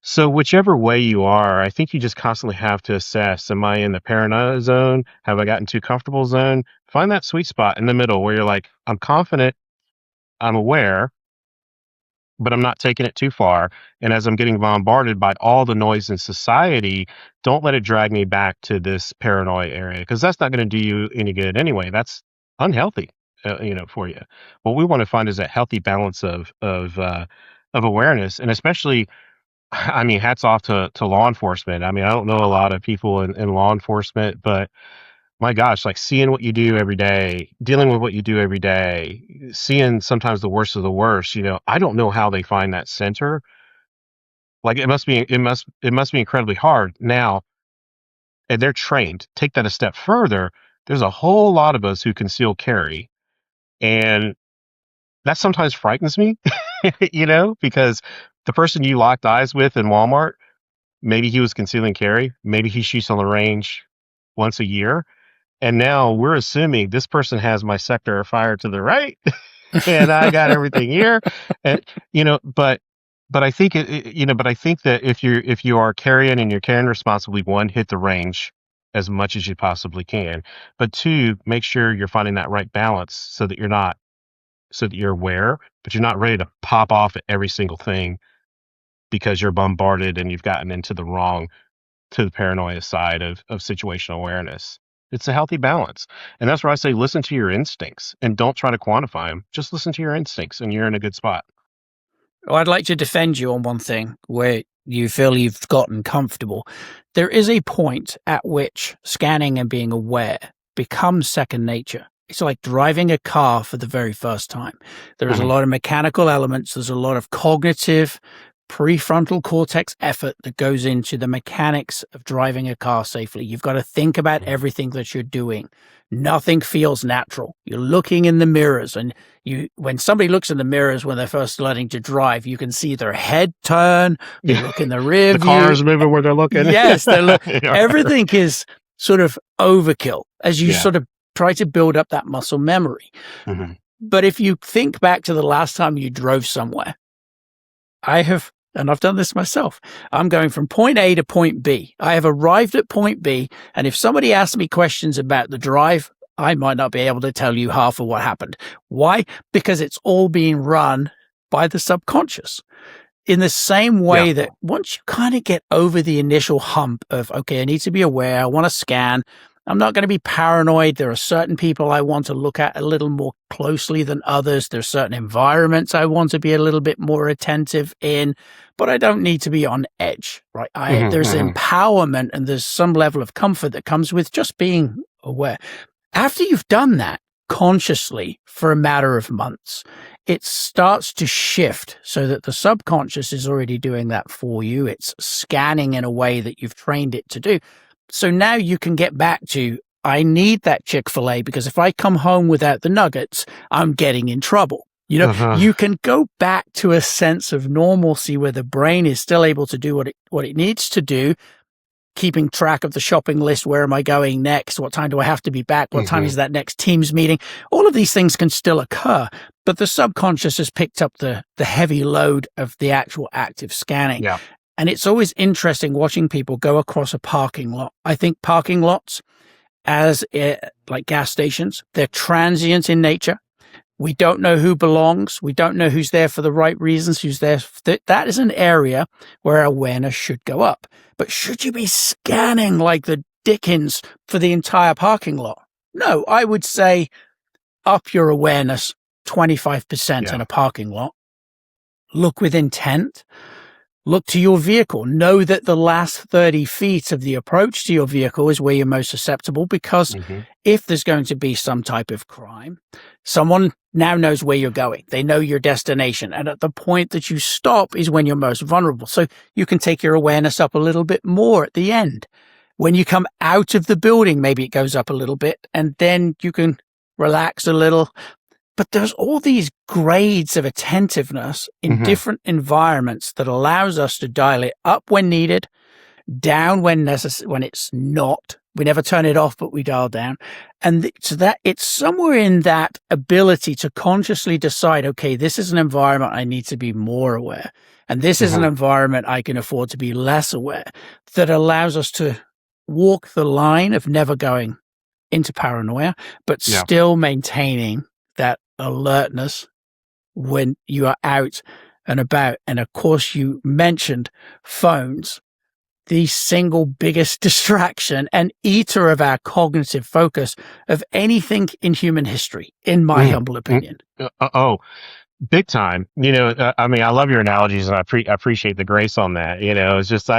So whichever way you are, I think you just constantly have to assess, am I in the paranoia zone? Have I gotten too comfortable zone? Find that sweet spot in the middle where you're like, I'm confident, I'm aware, but I'm not taking it too far. And as I'm getting bombarded by all the noise in society, don't let it drag me back to this paranoia area, because that's not going to do you any good anyway. That's unhealthy, for you. What we want to find is that healthy balance of awareness, and especially, I mean, hats off to law enforcement. I mean, I don't know a lot of people in law enforcement, but my gosh, like seeing what you do every day, dealing with what you do every day, seeing sometimes the worst of the worst, I don't know how they find that center. Like it must be incredibly hard now, and they're trained. Take that a step further. There's a whole lot of us who conceal carry, and that sometimes frightens me, because the person you locked eyes with in Walmart, maybe he was concealing carry. Maybe he shoots on the range once a year. And now we're assuming this person has my sector of fire to the right, and I got everything here. And, but I think but I think that if you are carrying and you're carrying responsibly, one, hit the range as much as you possibly can. But two, make sure you're finding that right balance so that you're not, so that you're aware, but you're not ready to pop off at every single thing because you're bombarded and you've gotten into the paranoia side of situational awareness. It's a healthy balance. And that's where I say listen to your instincts and don't try to quantify them. Just listen to your instincts and you're in a good spot. Well, I'd like to defend you on one thing where you feel you've gotten comfortable. There is a point at which scanning and being aware becomes second nature. It's like driving a car for the very first time. There's a Mhm. lot of mechanical elements. There's a lot of cognitive prefrontal cortex effort that goes into the mechanics of driving a car safely. You've got to think about everything that you're doing. Nothing feels natural. You're looking in the mirrors, and when somebody looks in the mirrors when they're first learning to drive, you can see their head turn. They Yeah. look in the rear The view. car's moving where they're looking. Yes, they look. Yeah. Everything is sort of overkill as you Yeah. sort of try to build up that muscle memory. Mhm. But if you think back to the last time you drove somewhere, and I've done this myself. I'm going from point A to point B. I have arrived at point B, and if somebody asks me questions about the drive, I might not be able to tell you half of what happened. Why? Because it's all being run by the subconscious. In the same Yeah. way that once you kind of get over the initial hump of, okay, I need to be aware, I want to scan, I'm not going to be paranoid. There are certain people I want to look at a little more closely than others. There's certain environments I want to be a little bit more attentive in, but I don't need to be on edge, right? There's Mhm. empowerment and there's some level of comfort that comes with just being aware. After you've done that consciously for a matter of months, it starts to shift so that the subconscious is already doing that for you. It's scanning in a way that you've trained it to do. So now you can get back to, I need that Chick-fil-A because if I come home without the nuggets, I'm getting in trouble. Uh-huh. You can go back to a sense of normalcy where the brain is still able to do what it needs to do, keeping track of the shopping list. Where am I going next? What time do I have to be back? What time Mhm. is that next Teams meeting? All of these things can still occur, but the subconscious has picked up the heavy load of the actual active scanning. Yeah. And it's always interesting watching people go across a parking lot. I think parking lots, like gas stations, they're transient in nature. We don't know who belongs. We don't know who's there for the right reasons, who's there. That is an area where awareness should go up. But should you be scanning like the Dickens for the entire parking lot? No, I would say up your awareness 25% in Yeah. a parking lot. Look with intent. Look to your vehicle. Know that the last 30 feet of the approach to your vehicle is where you're most susceptible, because Mhm. if there's going to be some type of crime, someone now knows where you're going. They know your destination. And at the point that you stop is when you're most vulnerable. So you can take your awareness up a little bit more at the end. When you come out of the building, maybe it goes up a little bit, and then you can relax a little. But there's all these grades of attentiveness in Mhm. different environments that allows us to dial it up when needed, down when when it's not. We never turn it off, but we dial down. And so that it's somewhere in that ability to consciously decide, okay, this is an environment I need to be more aware. And this is an Mhm. environment I can afford to be less aware, that allows us to walk the line of never going into paranoia, but Yeah. still maintaining that alertness when you are out and about. And of course, you mentioned phones, the single biggest distraction and eater of our cognitive focus of anything in human history, in my Mm. humble Mm. opinion. Oh, big time. I mean, I love your analogies and I appreciate the grace on that. It's just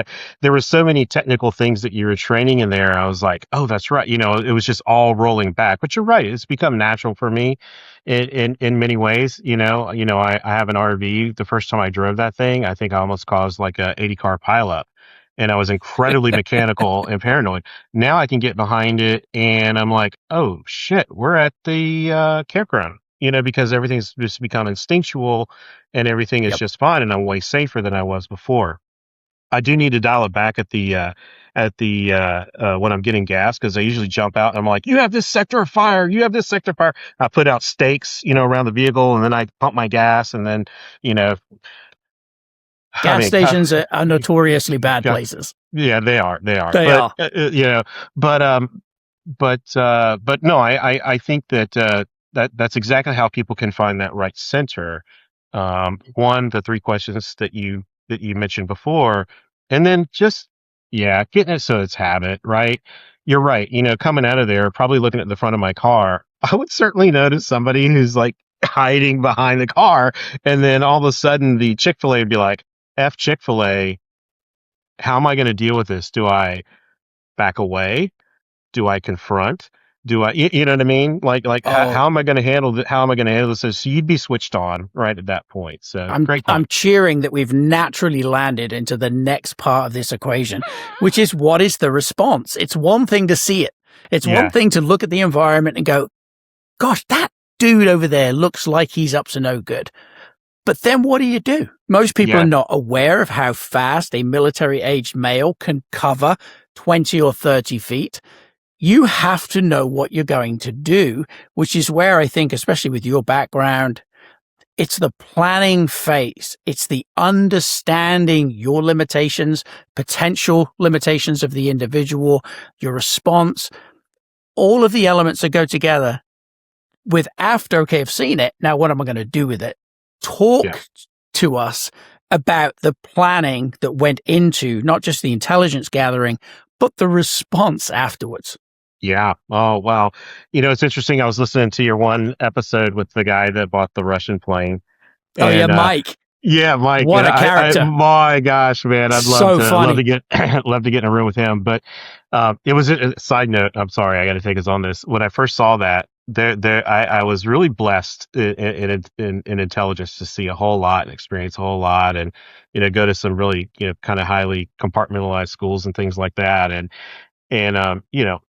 there were so many technical things that you were training in there. I was like, oh, that's right. It was just all rolling back. But you're right. It's become natural for me in many ways. I have an RV. The first time I drove that thing, I think I almost caused like a 80 car pileup. And I was incredibly mechanical and paranoid. Now I can get behind it and I'm like, oh shit, we're at the campground, because everything's just become instinctual and everything is Yep. just fine. And I'm way safer than I was before. I do need to dial it back when I'm getting gas, because I usually jump out and I'm like, you have this sector of fire. You have this sector of fire. I put out stakes, around the vehicle, and then I pump my gas, and then, you know, I Gas mean, stations are notoriously bad yeah, places. yeah, they are, They but are. but but no, I think that that's exactly how people can find that right center. One, the three questions that you mentioned before, and then just yeah, getting it so it's habit, right? You're right. Coming out of there, probably looking at the front of my car, I would certainly notice somebody who's like hiding behind the car, and then all of a sudden the Chick-fil-A would be like, "F Chick-fil-A, how am I going to deal with this? Do I back away? Do I confront? Do I, you know what I mean? Like Oh, how am I going to handle how am I going to handle this? So you'd be switched on right at that point. So great I'm point. cheering that we've naturally landed into the next part of this equation, which is what is the response? It's one thing to see it. It's one Yeah. thing to look at the environment and go, gosh, that dude over there looks like he's up to no good. But then what do you do? Most people are Yeah. not aware of how fast a military aged male can cover 20 or 30 feet. You have to know what you're going to do, which is where I think, especially with your background, it's the planning phase. It's the understanding your limitations, potential limitations of the individual, your response. All of the elements that go together with after, okay, I've seen it. Now, what am I going to do with it? Yeah. Talk to us about the planning that went into not just the intelligence gathering, but the response afterwards. Yeah. Oh, wow. It's interesting. I was listening to your one episode with the guy that bought the Russian plane. Oh, yeah, And Mike. yeah, Mike, What and a character. my gosh, man, So I'd love to funny. get, love to get in a room with him. But it was a side note. I'm sorry, I got to take us on this. When I first saw that, I was really blessed in intelligence to see a whole lot and experience a whole lot, and go to some really kind of highly compartmentalized schools and things like that. And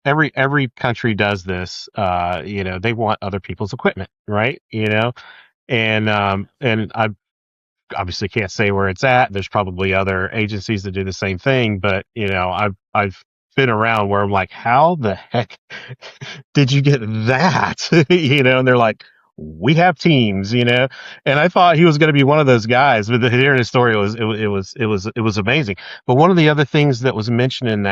every country does this. They want other people's equipment, right? And I obviously can't say where it's at. There's probably other agencies that do the same thing, but I've been around where I'm like, how the heck did you get that? And they're like, we have teams, and I thought he was going to be one of those guys, but hearing his story it was amazing. But one of the other things that was mentioned in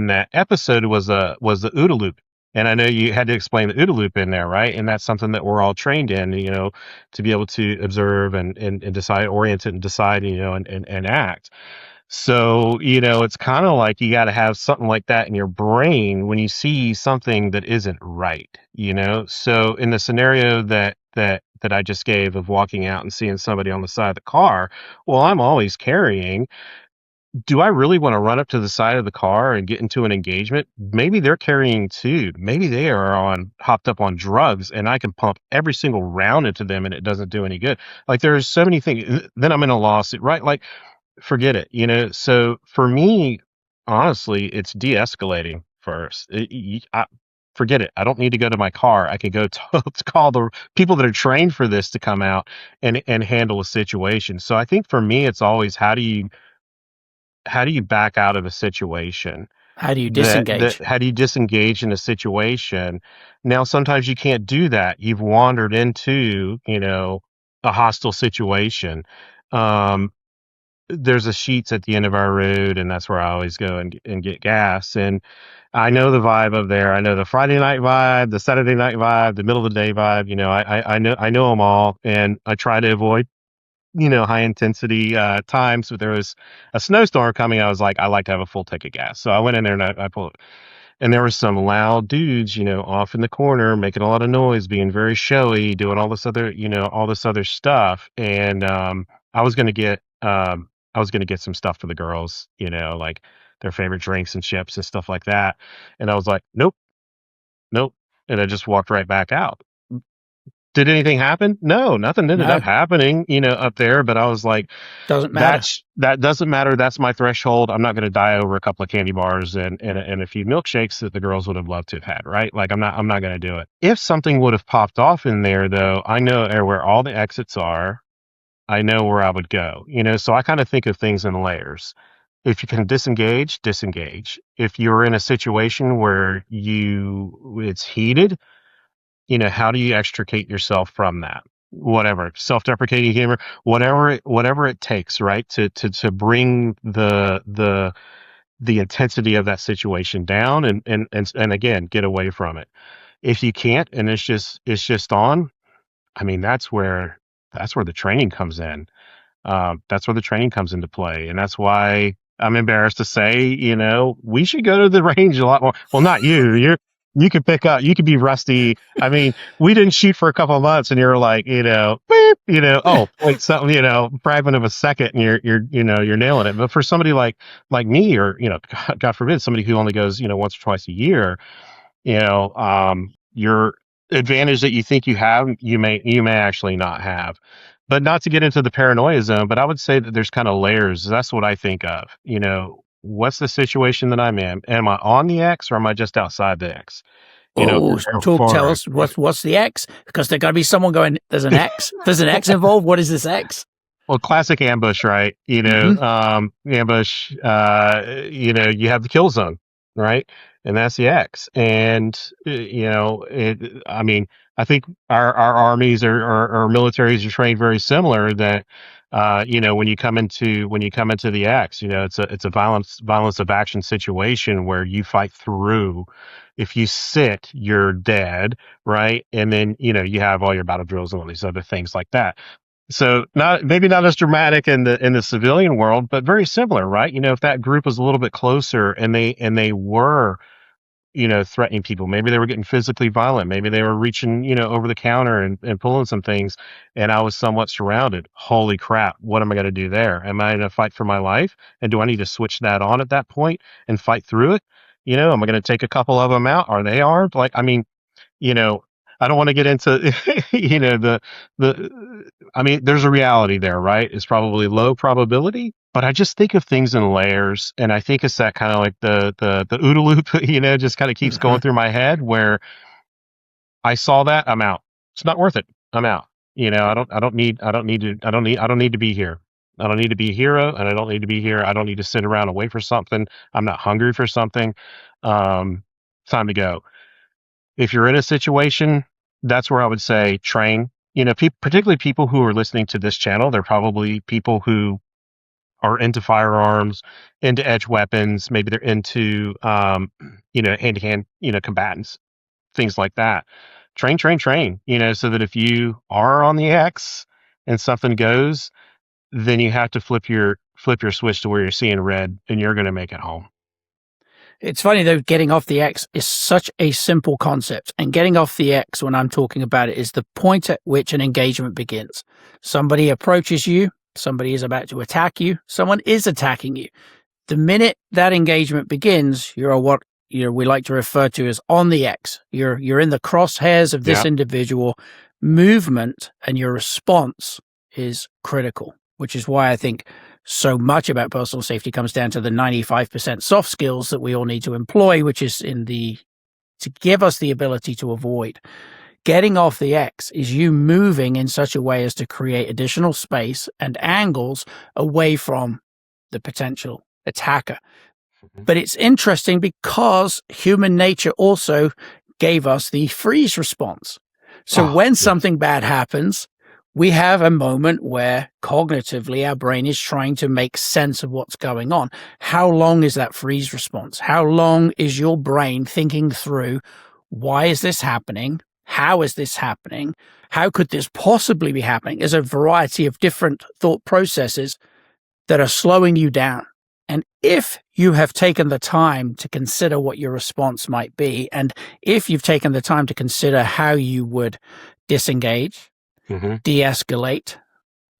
that episode was the OODA loop. And I know you had to explain the OODA loop in there, right? And that's something that we're all trained in, to be able to observe and decide, orient it and decide, and act. So, it's kind of like you got to have something like that in your brain when you see something that isn't right. So in the scenario that I just gave of walking out and seeing somebody on the side of the car, well, I'm always carrying. Do I really want to run up to the side of the car and get into an engagement? Maybe they're carrying too. Maybe they are hopped up on drugs and I can pump every single round into them and it doesn't do any good. Like there's so many things. Then I'm in a lawsuit, right? Like forget it. So for me, honestly, it's de-escalating first. Forget it. I don't need to go to my car. I can go to call the people that are trained for this to come out and handle a situation. So I think for me, it's always how do you back out of a situation How do you that disengage? how do you disengage in a situation? Now sometimes you can't do that. You've wandered into a hostile situation. um there's a Sheets at the end of our road, and that's where I always go and get gas. And I know the vibe up there. I know the Friday night vibe, the Saturday night vibe, the middle of the day vibe. I know them all, and I try to avoid high intensity times. But there was a snowstorm coming. I was like, I like to have a full tank of gas. So I went in there and I pulled, and there was some loud dudes, off in the corner making a lot of noise, being very showy, doing all this other stuff. And I was gonna get I was gonna get some stuff for the girls, like their favorite drinks and chips and stuff like that. And I was like, nope, nope. And I just walked right back out. Did anything happen? No, nothing ended up No, happening, up there. But I was like, doesn't matter. that doesn't matter. That's my threshold. I'm not going to die over a couple of candy bars and a few milkshakes that the girls would have loved to have had, right? Like I'm not going to do it. If something would have popped off in there, though, I know where all the exits are. I know where I would go, So I kind of think of things in layers. If you can disengage, disengage. If you're in a situation where it's heated, how do you extricate yourself from that? Whatever, self-deprecating humor, whatever it takes, right? To bring the intensity of that situation down and again get away from it. If you can't and it's just on, I mean, that's where that's where the training comes in. That's where the training comes into play. And that's why I'm embarrassed to say, we should go to the range a lot more. Well, not you. You could pick up, you could be rusty. I mean, we didn't shoot for a couple of months and you're like, beep, oh, wait, something, fragment of a second and you're nailing it. But for somebody like me or, God forbid, somebody who only goes, once or twice a year, your advantage that you think you have, you may actually not have. But not to get into the paranoia zone, but I would say that there's kind of layers. That's what I think of. What's the situation that I'm in? Am I on the X or am I just outside the X? Oh, Or tell far. us what's the X? Because there's got to be someone going, there's an X. There's an X involved. What is this X? Well, classic ambush, right? Ambush, you have the kill zone, right? And that's the X. And, I mean, I think our armies or militaries are trained very similar that, when you come into the X, it's a violence of action situation where you fight through. If you sit, you're dead, right? And then, you have all your battle drills and all these other things like that. So maybe not as dramatic in the civilian world, but very similar, right? If that group was a little bit closer and they were, threatening people, maybe they were getting physically violent, maybe they were reaching, over the counter and pulling some things, and I was somewhat surrounded. Holy crap, what am I going to do there? Am I going to fight for my life? And do I need to switch that on at that point and fight through it? Am I going to take a couple of them out? Are they armed? Like, I mean, you know, I don't want to get into, I mean, there's a reality there, right? It's probably low probability, but I just think of things in layers. And I think it's that kind of like the OODA loop, just kind of keeps going through my head where I saw that, I'm out. It's not worth it. I'm out. I don't need to be here. I don't need to be a hero and I don't need to be here. I don't need to sit around and wait for something. I'm not hungry for something. Um, Time to go. If you're in a situation, that's where I would say train. Particularly people who are listening to this channel, they're probably people who are into firearms, into edge weapons. Maybe they're into, hand to hand, combatants, things like that. Train, train, train. So that if you are on the X and something goes, then you have to flip your switch to where you're seeing red, and you're going to make it home. It's funny though, getting off the X is such a simple concept. And getting off the X, when I'm talking about it, is the point at which an engagement begins. Somebody approaches you, somebody is about to attack you, someone is attacking you. The minute that engagement begins, you're what we like to refer to as on the X. You're in the crosshairs of this individual. Movement and your response is critical, which is why I think so much about personal safety comes down to the 95% soft skills that we all need to employ, which is to give us the ability to avoid. Getting off the X is you moving in such a way as to create additional space and angles away from the potential attacker. But it's interesting because human nature also gave us the freeze response. So when something bad happens, we have a moment where cognitively our brain is trying to make sense of what's going on. How long is that freeze response? How long is your brain thinking through, why is this happening? How is this happening? How could this possibly be happening? There's a variety of different thought processes that are slowing you down. And if you have taken the time to consider what your response might be, and if you've taken the time to consider how you would disengage, de-escalate,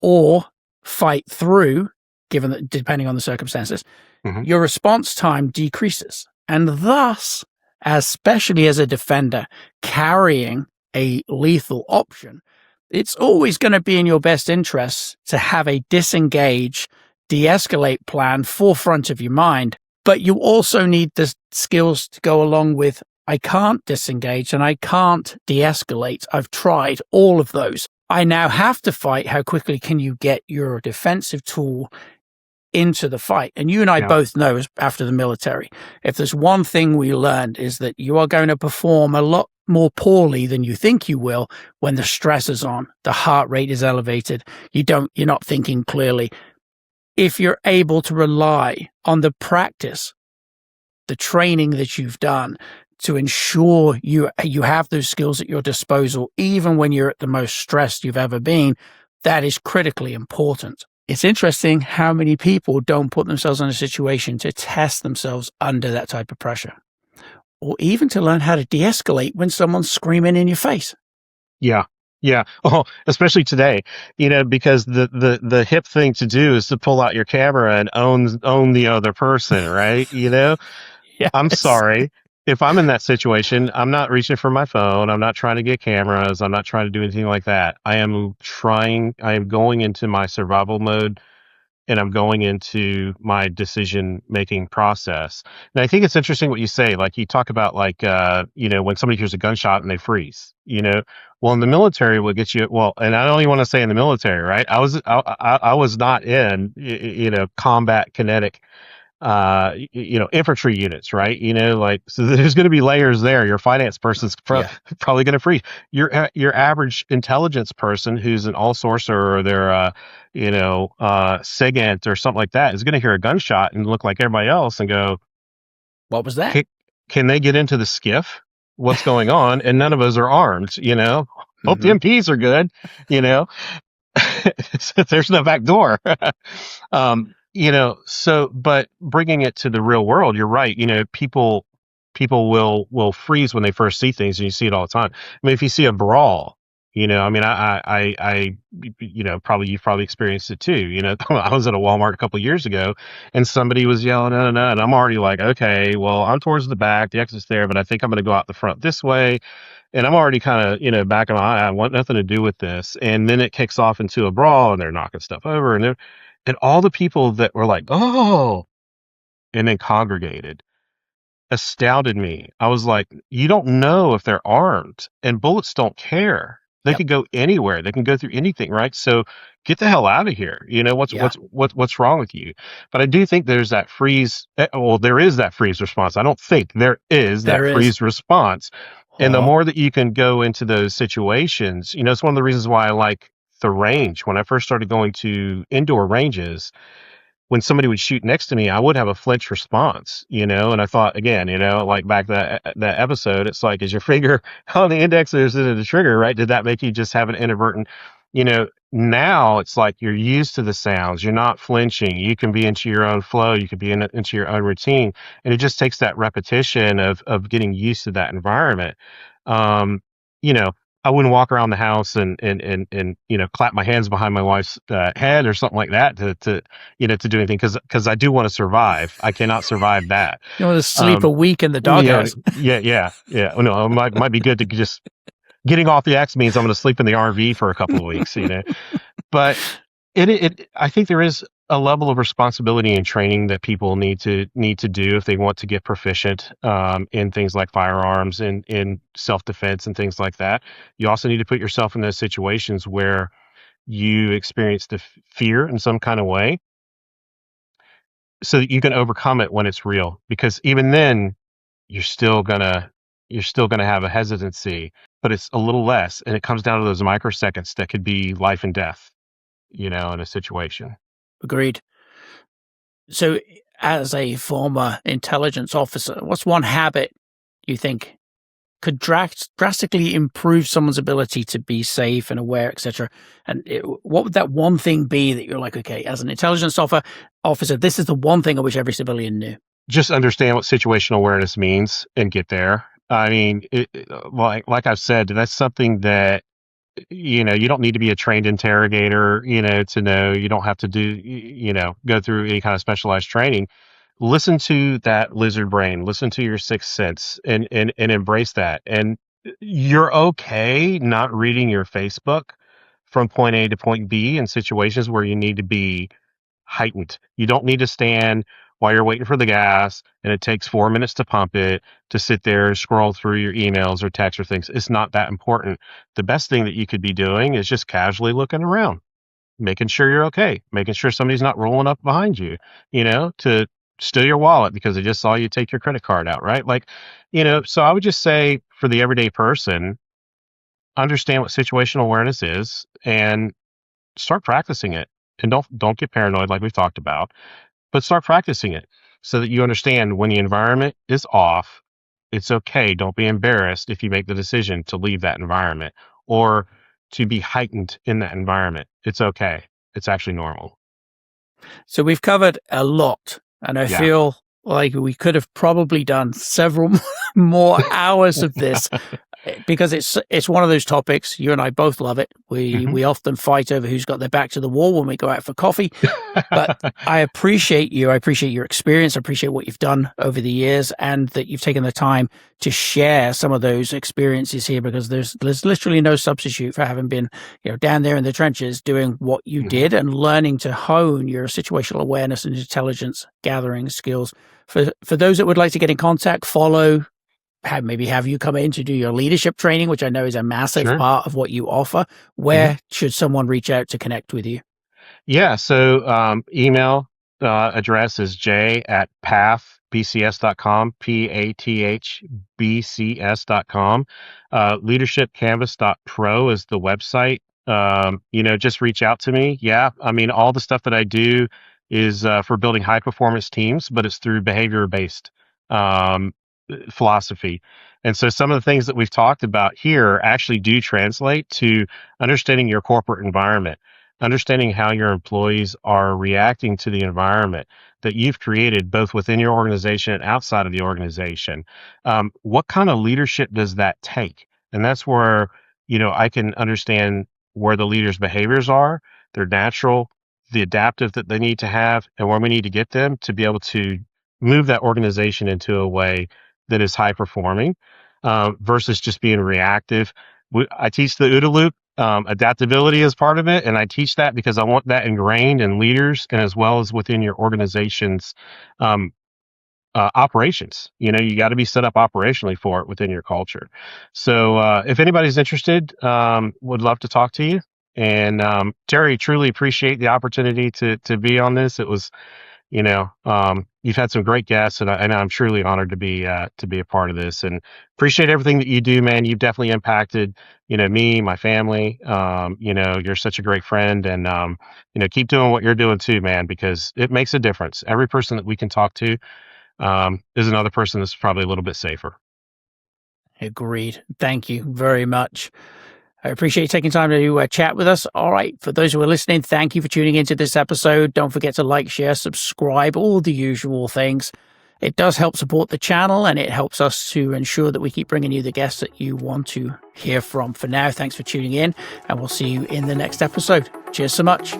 or fight through, depending on the circumstances, your response time decreases. And thus, especially as a defender carrying a lethal option, it's always going to be in your best interest to have a disengage, de-escalate plan forefront of your mind. But you also need the skills to go along with, I can't disengage and I can't de-escalate. I've tried all of those. I now have to fight. How quickly can you get your defensive tool into the fight? And you and I both know, after the military, if there's one thing we learned, is that you are going to perform a lot more poorly than you think you will when the stress is on, the heart rate is elevated, you're not thinking clearly. If you're able to rely on the practice, the training that you've done to ensure you have those skills at your disposal, even when you're at the most stressed you've ever been, That is critically important. It's interesting how many people don't put themselves in a situation to test themselves under that type of pressure, or even to learn how to de-escalate when someone's screaming in your face. Yeah. Yeah. Oh, especially today, because the hip thing to do is to pull out your camera and own the other person, right? I'm Yes. sorry. If I'm in that situation, I'm not reaching for my phone. I'm not trying to get cameras. I'm not trying to do anything like that. I am going into my survival mode, and I'm going into my decision making process. And I think it's interesting what you say. Like you talk about when somebody hears a gunshot and they freeze, well, in the military, what gets you, well, and I don't even want to say in the military, right? I was not in, combat kinetic infantry units, right? So there's going to be layers there. Your finance person's Yeah. probably going to freeze. Your average intelligence person who's an all sourcer, or they're SIGINT or something like that, is going to hear a gunshot and look like everybody else and go, What was that? can they get into the skiff? What's going on? And none of us are armed. Hope the Mm-hmm. MPs are good. You know, there's no back door. But bringing it to the real world, you're right. People will freeze when they first see things, and you see it all the time. I mean, if you see a brawl, I mean, probably you've probably experienced it too. I was at a Walmart a couple of years ago, and somebody was yelling, no, no, no, and I'm already like, okay, well, I'm towards the back, the exit's there, but I think I'm going to go out the front this way. And I'm already kind of, back in my eye, I want nothing to do with this. And then it kicks off into a brawl, and they're knocking stuff over, and all the people that were like, oh, and then congregated astounded me. I was like, you don't know if they're armed, and bullets don't care. They Yep. could go anywhere. They can go through anything, right? So get the hell out of here. Yeah. What's wrong with you? But I do think there's that freeze. Well, there is that freeze response. I don't think there is that There is. freeze response. And the Oh, more that you can go into those situations, it's one of the reasons why I like the range. When I first started going to indoor ranges, when somebody would shoot next to me, I would have a flinch response, and I thought again, like back that episode, it's like, is your finger on the index or is it the trigger, right? Did that make you just have an inadvertent, now it's like you're used to the sounds. You're not flinching. You can be into your own flow. You can be into your own routine. And it just takes that repetition of getting used to that environment. Um, you know, I wouldn't walk around the house and clap my hands behind my wife's head or something like that to do anything, because I do want to survive. I cannot survive that. you want to sleep a Um, week in the yeah, doghouse? yeah. No, it might be good to just getting off the X means I'm going to sleep in the RV for a couple of weeks. But I think there is a level of responsibility and training that people need to do if they want to get proficient in things like firearms and in self defense and things like that. You also need to put yourself in those situations where you experience the fear in some kind of way, so that you can overcome it when it's real. Because even then, you're still gonna you're still gonna have a hesitancy, but it's a little less, and it comes down to those microseconds that could be life and death, in a situation. Agreed. So, as a former intelligence officer, what's one habit you think could drastically improve someone's ability to be safe and aware, etc.? And what would that one thing be that you're like, okay, as an intelligence officer, this is the one thing I wish every civilian knew? Just understand what situational awareness means and get there. I mean, like I've said, that's something that you don't need to be a trained interrogator, to know. You don't have to go through any kind of specialized training. Listen to that lizard brain, listen to your sixth sense, and embrace that. And you're okay not reading your Facebook from point A to point B in situations where you need to be heightened. You don't need to stand while you're waiting for the gas and it takes 4 minutes to pump it, to sit there and scroll through your emails or texts or things. It's not that important. The best thing that you could be doing is just casually looking around, making sure you're okay, making sure somebody's not rolling up behind you, to steal your wallet because they just saw you take your credit card out, right? So I would just say, for the everyday person, understand what situational awareness is and start practicing it. And don't get paranoid like we've talked about, but start practicing it so that you understand when the environment is off, it's okay. Don't be embarrassed if you make the decision to leave that environment, or to be heightened in that environment. It's okay. It's actually normal. So we've covered a lot, and I Yeah. feel like we could have probably done several more hours of this, because it's one of those topics. You and I both love it. Hmm. We often fight over who's got their back to the wall when we go out for coffee. But I appreciate you. I appreciate your experience. I appreciate what you've done over the years, and that you've taken the time to share some of those experiences here, because there's literally no substitute for having been, down there in the trenches doing what you Hmm. did and learning to hone your situational awareness and intelligence gathering skills. For those that would like to get in contact, follow, maybe have you come in to do your leadership training, which I know is a massive Sure. part of what you offer, Hmm. where should someone reach out to connect with you? Yeah. So email address is j@pathbcs.com, PATHBCS.com. Leadershipcanvas.pro is the website. Just reach out to me. Yeah. I mean, all the stuff that I do is for building high performance teams, but it's through behavior based um, philosophy. And so some of the things that we've talked about here actually do translate to understanding your corporate environment, understanding how your employees are reacting to the environment that you've created both within your organization and outside of the organization. What kind of leadership does that take? And that's where, I can understand where the leaders' behaviors are, their natural, the adaptive that they need to have, and where we need to get them to be able to move that organization into a way that is high performing versus just being reactive. I teach the OODA loop. Adaptability is part of it, and I teach that because I want that ingrained in leaders and as well as within your organization's um, operations. You got to be set up operationally for it within your culture. So if anybody's interested, would love to talk to you. And Terry, truly appreciate the opportunity to be on this. It was you've had some great guests, and I'm truly honored to be a part of this, and appreciate everything that you do, man. You've definitely impacted, me, my family. You're such a great friend, and keep doing what you're doing too, man, because it makes a difference. Every person that we can talk to is another person that's probably a little bit safer. Agreed. Thank you very much. I appreciate you taking time to chat with us. All right. For those who are listening, thank you for tuning into this episode. Don't forget to like, share, subscribe, all the usual things. It does help support the channel, and it helps us to ensure that we keep bringing you the guests that you want to hear from. For now, thanks for tuning in, and we'll see you in the next episode. Cheers so much.